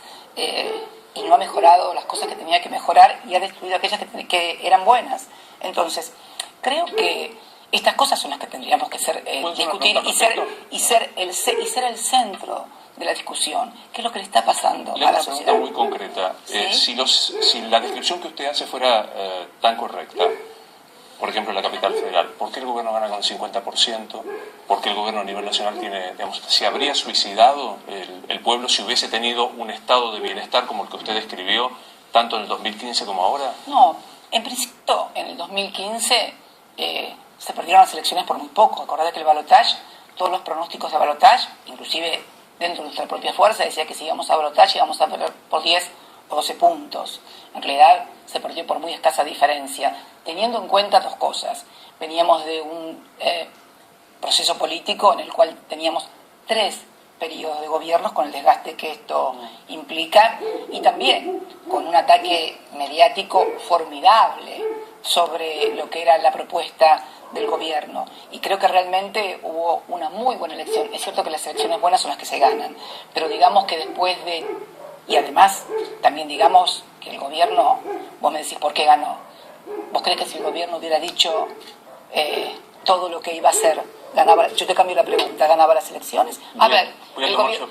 y no ha mejorado las cosas que tenía que mejorar y ha destruido aquellas que eran buenas. Entonces, creo que estas cosas son las que tendríamos que discutir y ser el centro de la discusión. ¿Qué es lo que le está pasando a la sociedad? Una pregunta muy concreta. ¿Sí? Si la descripción que usted hace fuera tan correcta, por ejemplo, en la capital federal, ¿por qué el gobierno gana con el 50%? ¿Por qué el gobierno a nivel nacional tiene, digamos, se habría suicidado el pueblo si hubiese tenido un estado de bienestar como el que usted describió, tanto en el 2015 como ahora? No, en principio, en el 2015 se perdieron las elecciones por muy poco. Acordate que el balotaje, todos los pronósticos de balotaje, inclusive dentro de nuestra propia fuerza, decía que si íbamos a balotaje íbamos a perder por 10 o 12 puntos. En realidad se perdió por muy escasa diferencia, teniendo en cuenta dos cosas. Veníamos de un proceso político en el cual teníamos 3 periodos de gobiernos con el desgaste que esto implica y también con un ataque mediático formidable sobre lo que era la propuesta del gobierno. Y creo que realmente hubo una muy buena elección. Es cierto que las elecciones buenas son las que se ganan, pero digamos que después de... Y además, también digamos que el gobierno, vos me decís, ¿por qué ganó? ¿Vos crees que si el gobierno hubiera dicho todo lo que iba a hacer, ganaba? Yo te cambio la pregunta, ¿ganaba las elecciones? A ver, el gobierno...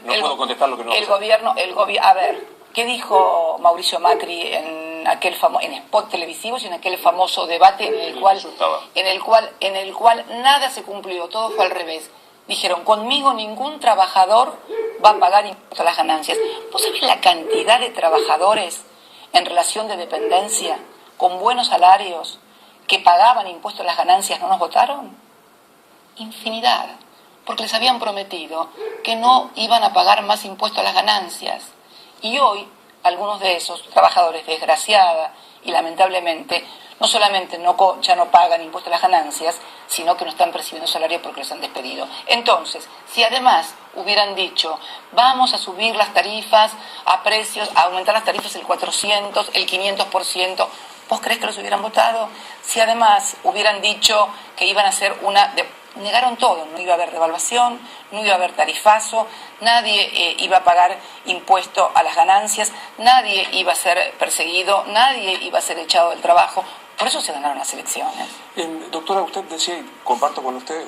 No puedo contestar lo que no... A ver, ¿qué dijo Mauricio Macri en en spot televisivos y en aquel famoso debate en el cual nada se cumplió, todo fue al revés? Dijeron, conmigo ningún trabajador va a pagar impuestos a las ganancias. ¿Vos sabés la cantidad de trabajadores en relación de dependencia, con buenos salarios, que pagaban impuestos a las ganancias, no nos votaron? Infinidad, porque les habían prometido que no iban a pagar más impuestos a las ganancias. Y hoy, algunos de esos trabajadores, desgraciada y lamentablemente, no solamente ya no pagan impuestos a las ganancias, sino que no están percibiendo salario porque les han despedido. Entonces, si además hubieran dicho, vamos a subir las tarifas a precios, a aumentar las tarifas el 400, el 500%, ¿vos creés que los hubieran votado? Si además hubieran dicho que iban a hacer negaron todo, no iba a haber devaluación, no iba a haber tarifazo, nadie iba a pagar impuesto a las ganancias, nadie iba a ser perseguido, nadie iba a ser echado del trabajo. Por eso se ganaron las elecciones. Doctora, usted decía, y comparto con usted,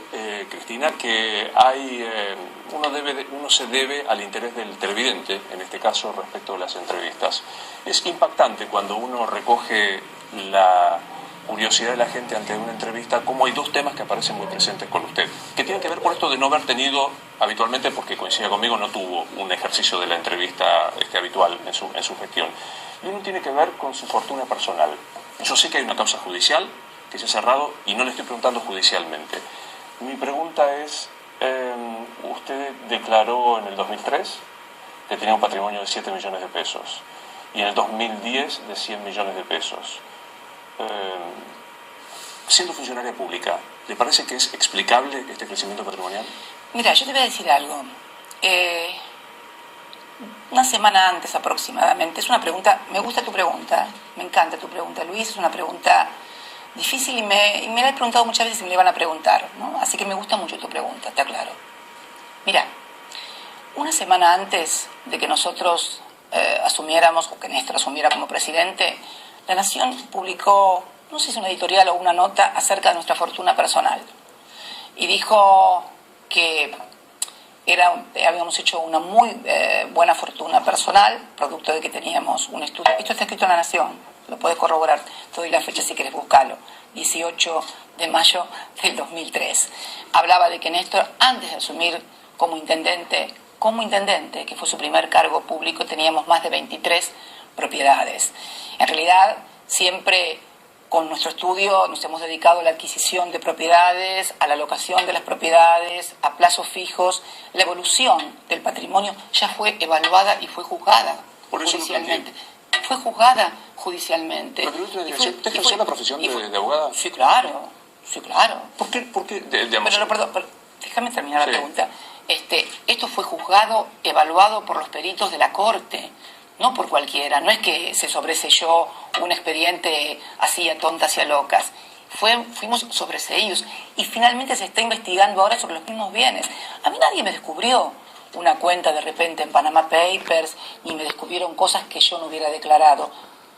Cristina, que uno se debe al interés del televidente, en este caso respecto de las entrevistas. Es impactante cuando uno recoge la curiosidad de la gente ante una entrevista, como hay 2 temas que aparecen muy presentes con usted, que tienen que ver por esto de no haber tenido habitualmente, porque coincide conmigo, no tuvo un ejercicio de la entrevista habitual en su gestión. Y uno tiene que ver con su fortuna personal. Yo sé que hay una causa judicial que se ha cerrado y no le estoy preguntando judicialmente. Mi pregunta es, usted declaró en el 2003 que tenía un patrimonio de 7 millones de pesos y en el 2010 de 100 millones de pesos. Siendo funcionaria pública, ¿le parece que es explicable este crecimiento patrimonial? Mira, yo te voy a decir algo. Una semana antes aproximadamente, es una pregunta, me gusta tu pregunta, me encanta tu pregunta, Luis, es una pregunta difícil y me la he preguntado muchas veces y me la van a preguntar, ¿no? Así que me gusta mucho tu pregunta, te aclaro. Mira, una semana antes de que nosotros asumiéramos, o que Néstor asumiera como presidente, La Nación publicó, no sé si es una editorial o una nota, acerca de nuestra fortuna personal. Y dijo que habíamos hecho una muy buena fortuna personal, producto de que teníamos un estudio. Esto está escrito en La Nación, lo puedes corroborar, te doy la fecha si quieres buscarlo, 18 de mayo del 2003. Hablaba de que Néstor, antes de asumir como intendente, que fue su primer cargo público, teníamos más de 23 propiedades. En realidad, siempre con nuestro estudio nos hemos dedicado a la adquisición de propiedades, a la locación de las propiedades, a plazos fijos. La evolución del patrimonio ya fue evaluada y fue juzgada judicialmente. Fue juzgada judicialmente. ¿Usted ejerció la profesión de abogada? Sí, claro. Sí, claro. ¿Por qué? Pero, déjame terminar la pregunta. Esto fue juzgado, evaluado por los peritos de la Corte. no por cualquiera, no es que se sobreseyó un expediente así a tontas y a locas. Fuimos sobreseídos y finalmente se está investigando ahora sobre los mismos bienes. A mí nadie me descubrió una cuenta de repente en Panama Papers, ni me descubrieron cosas que yo no hubiera declarado.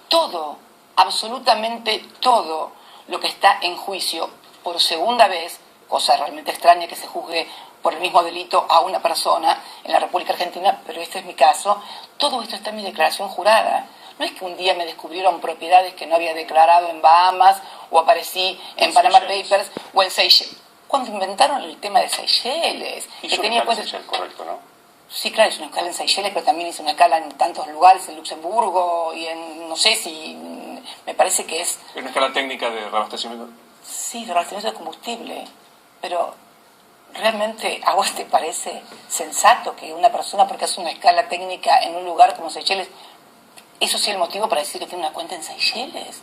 Todo, absolutamente todo lo que está en juicio por segunda vez, cosa realmente extraña que se juzgue por el mismo delito a una persona en la República Argentina, pero este es mi caso, todo esto está en mi declaración jurada. No es que un día me descubrieron propiedades que no había declarado en Bahamas o aparecí en Panama Papers o en Seychelles. Cuando inventaron el tema de Seychelles, que tenía cuenta... Seychelles, correcto, ¿no? Sí, claro, hice una escala en Seychelles, pero también hice una escala en tantos lugares, en Luxemburgo y en, no sé si, me parece que es... ¿Es una escala técnica de reabastecimiento? Sí, de reabastecimiento de combustible, pero ¿realmente a vos te parece sensato que una persona, porque hace una escala técnica en un lugar como Seychelles, eso sí el motivo para decir que tiene una cuenta en Seychelles?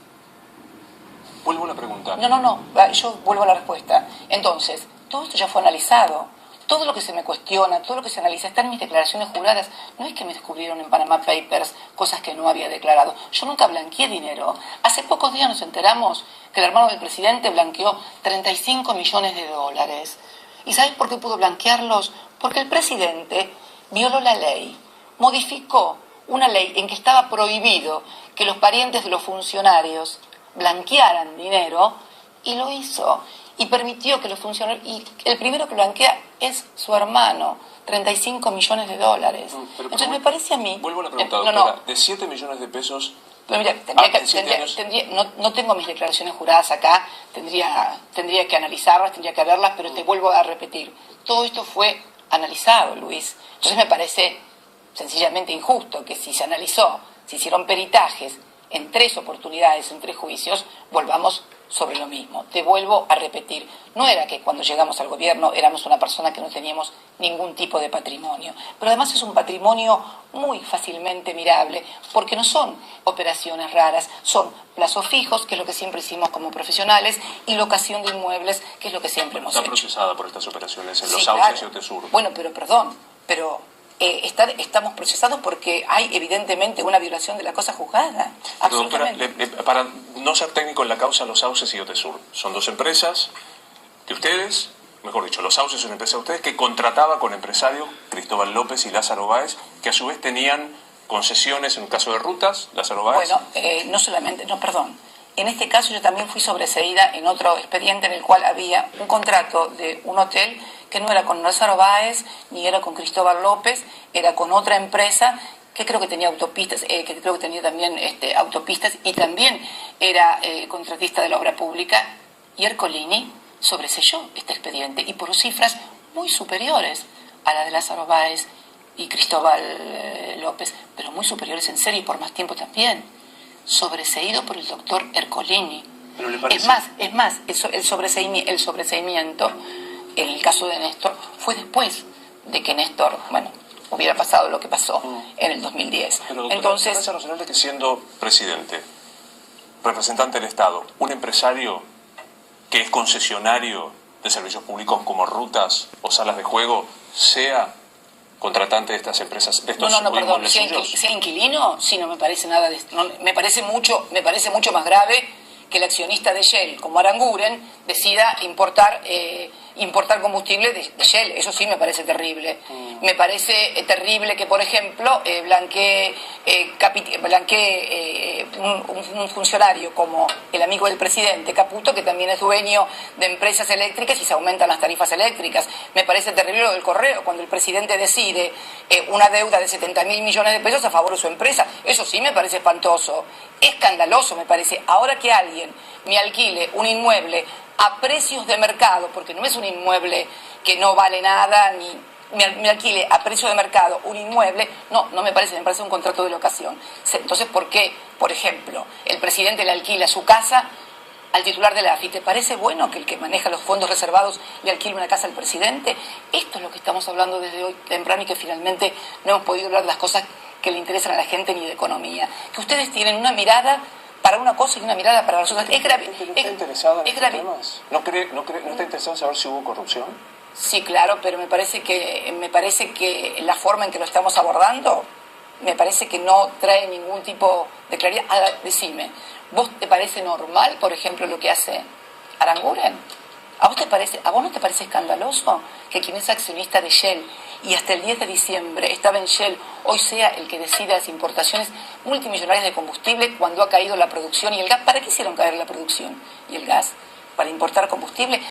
Vuelvo a la pregunta. No, yo vuelvo a la respuesta. Entonces, todo esto ya fue analizado. Todo lo que se me cuestiona, todo lo que se analiza está en mis declaraciones juradas. No es que me descubrieron en Panama Papers cosas que no había declarado. Yo nunca blanqueé dinero. Hace pocos días nos enteramos que el hermano del presidente blanqueó 35 millones de dólares. ¿Y sabes por qué pudo blanquearlos? Porque el presidente violó la ley, modificó una ley en que estaba prohibido que los parientes de los funcionarios blanquearan dinero, y lo hizo. Y permitió que los funcionarios... Y el primero que blanquea es su hermano, 35 millones de dólares. Entonces me parece a mí... Vuelvo a la pregunta, doctora, de 7 millones de pesos... Pero mira, no tengo mis declaraciones juradas acá, tendría que analizarlas, tendría que verlas, pero te vuelvo a repetir. Todo esto fue analizado, Luis. Entonces me parece sencillamente injusto que si se analizó, se hicieron peritajes en 3 oportunidades, en 3 juicios, volvamos sobre lo mismo. Te vuelvo a repetir, no era que cuando llegamos al gobierno éramos una persona que no teníamos ningún tipo de patrimonio, pero además es un patrimonio muy fácilmente mirable, porque no son operaciones raras, son plazos fijos, que es lo que siempre hicimos como profesionales, y locación de inmuebles, que es lo que siempre hemos hecho. Está procesada por estas operaciones en los Sauces y Otesur. Bueno, pero estamos procesados porque hay evidentemente una violación de la cosa juzgada. Absolutamente. Doctora, para no ser técnico en la causa, los Sauces y Otesur son 2 empresas de ustedes, mejor dicho, los Sauces es una empresa de ustedes que contrataba con empresarios Cristóbal López y Lázaro Báez, que a su vez tenían concesiones en un caso de rutas, Lázaro Báez. Bueno, no solamente, no, perdón. En este caso yo también fui sobreseída en otro expediente en el cual había un contrato de un hotel que no era con Lázaro Báez ni era con Cristóbal López, era con otra empresa que creo que tenía autopistas, que creo que tenía también autopistas, y también era contratista de la obra pública, y Ercolini sobreseyó este expediente y por cifras muy superiores a la de Lázaro Báez y Cristóbal López, pero muy superiores en serio y por más tiempo también, sobreseído por el doctor Ercolini. Es más, el sobreseimiento en el caso de Néstor fue después de que Néstor, hubiera pasado lo que pasó en el 2010. Pero, doctora, entonces, ¿parece razonable que siendo presidente, representante del Estado, un empresario que es concesionario de servicios públicos como rutas o salas de juego, sea contratante de estas empresas, de estos perdón, sea inquilino? Sí, no me parece nada me parece mucho más grave que el accionista de Shell, como Aranguren, decida importar combustible de Shell. Eso sí me parece terrible. Me parece terrible que, por ejemplo, blanquee un funcionario como el amigo del presidente, Caputo, que también es dueño de empresas eléctricas y se aumentan las tarifas eléctricas. Me parece terrible lo del correo, cuando el presidente decide una deuda de 70.000 millones de pesos a favor de su empresa. Eso sí me parece espantoso. Escandaloso me parece. Ahora que alguien me alquile un inmueble a precios de mercado, porque no es un inmueble que no vale nada, ni me alquile a precio de mercado un inmueble, no me parece un contrato de locación. Entonces, ¿por qué, por ejemplo, el presidente le alquila su casa al titular de la AFI? ¿Te parece bueno que el que maneja los fondos reservados le alquile una casa al presidente? Esto es lo que estamos hablando desde hoy temprano y que finalmente no hemos podido hablar de las cosas que le interesan a la gente ni de economía. Que ustedes tienen una mirada para una cosa y una mirada para las otras. Es grave. ¿Está interesado en estos temas? ¿No está interesado en saber si hubo corrupción? Sí, claro, pero me parece que la forma en que lo estamos abordando me parece que no trae ningún tipo de claridad. Ahora, decime, ¿vos te parece normal, por ejemplo, lo que hace Aranguren? ¿A vos no te parece escandaloso que quien es accionista de Shell y hasta el 10 de diciembre estaba en Shell, hoy sea el que decida las importaciones multimillonarias de combustible cuando ha caído la producción y el gas? ¿Para qué hicieron caer la producción y el gas? ¿Para importar combustible?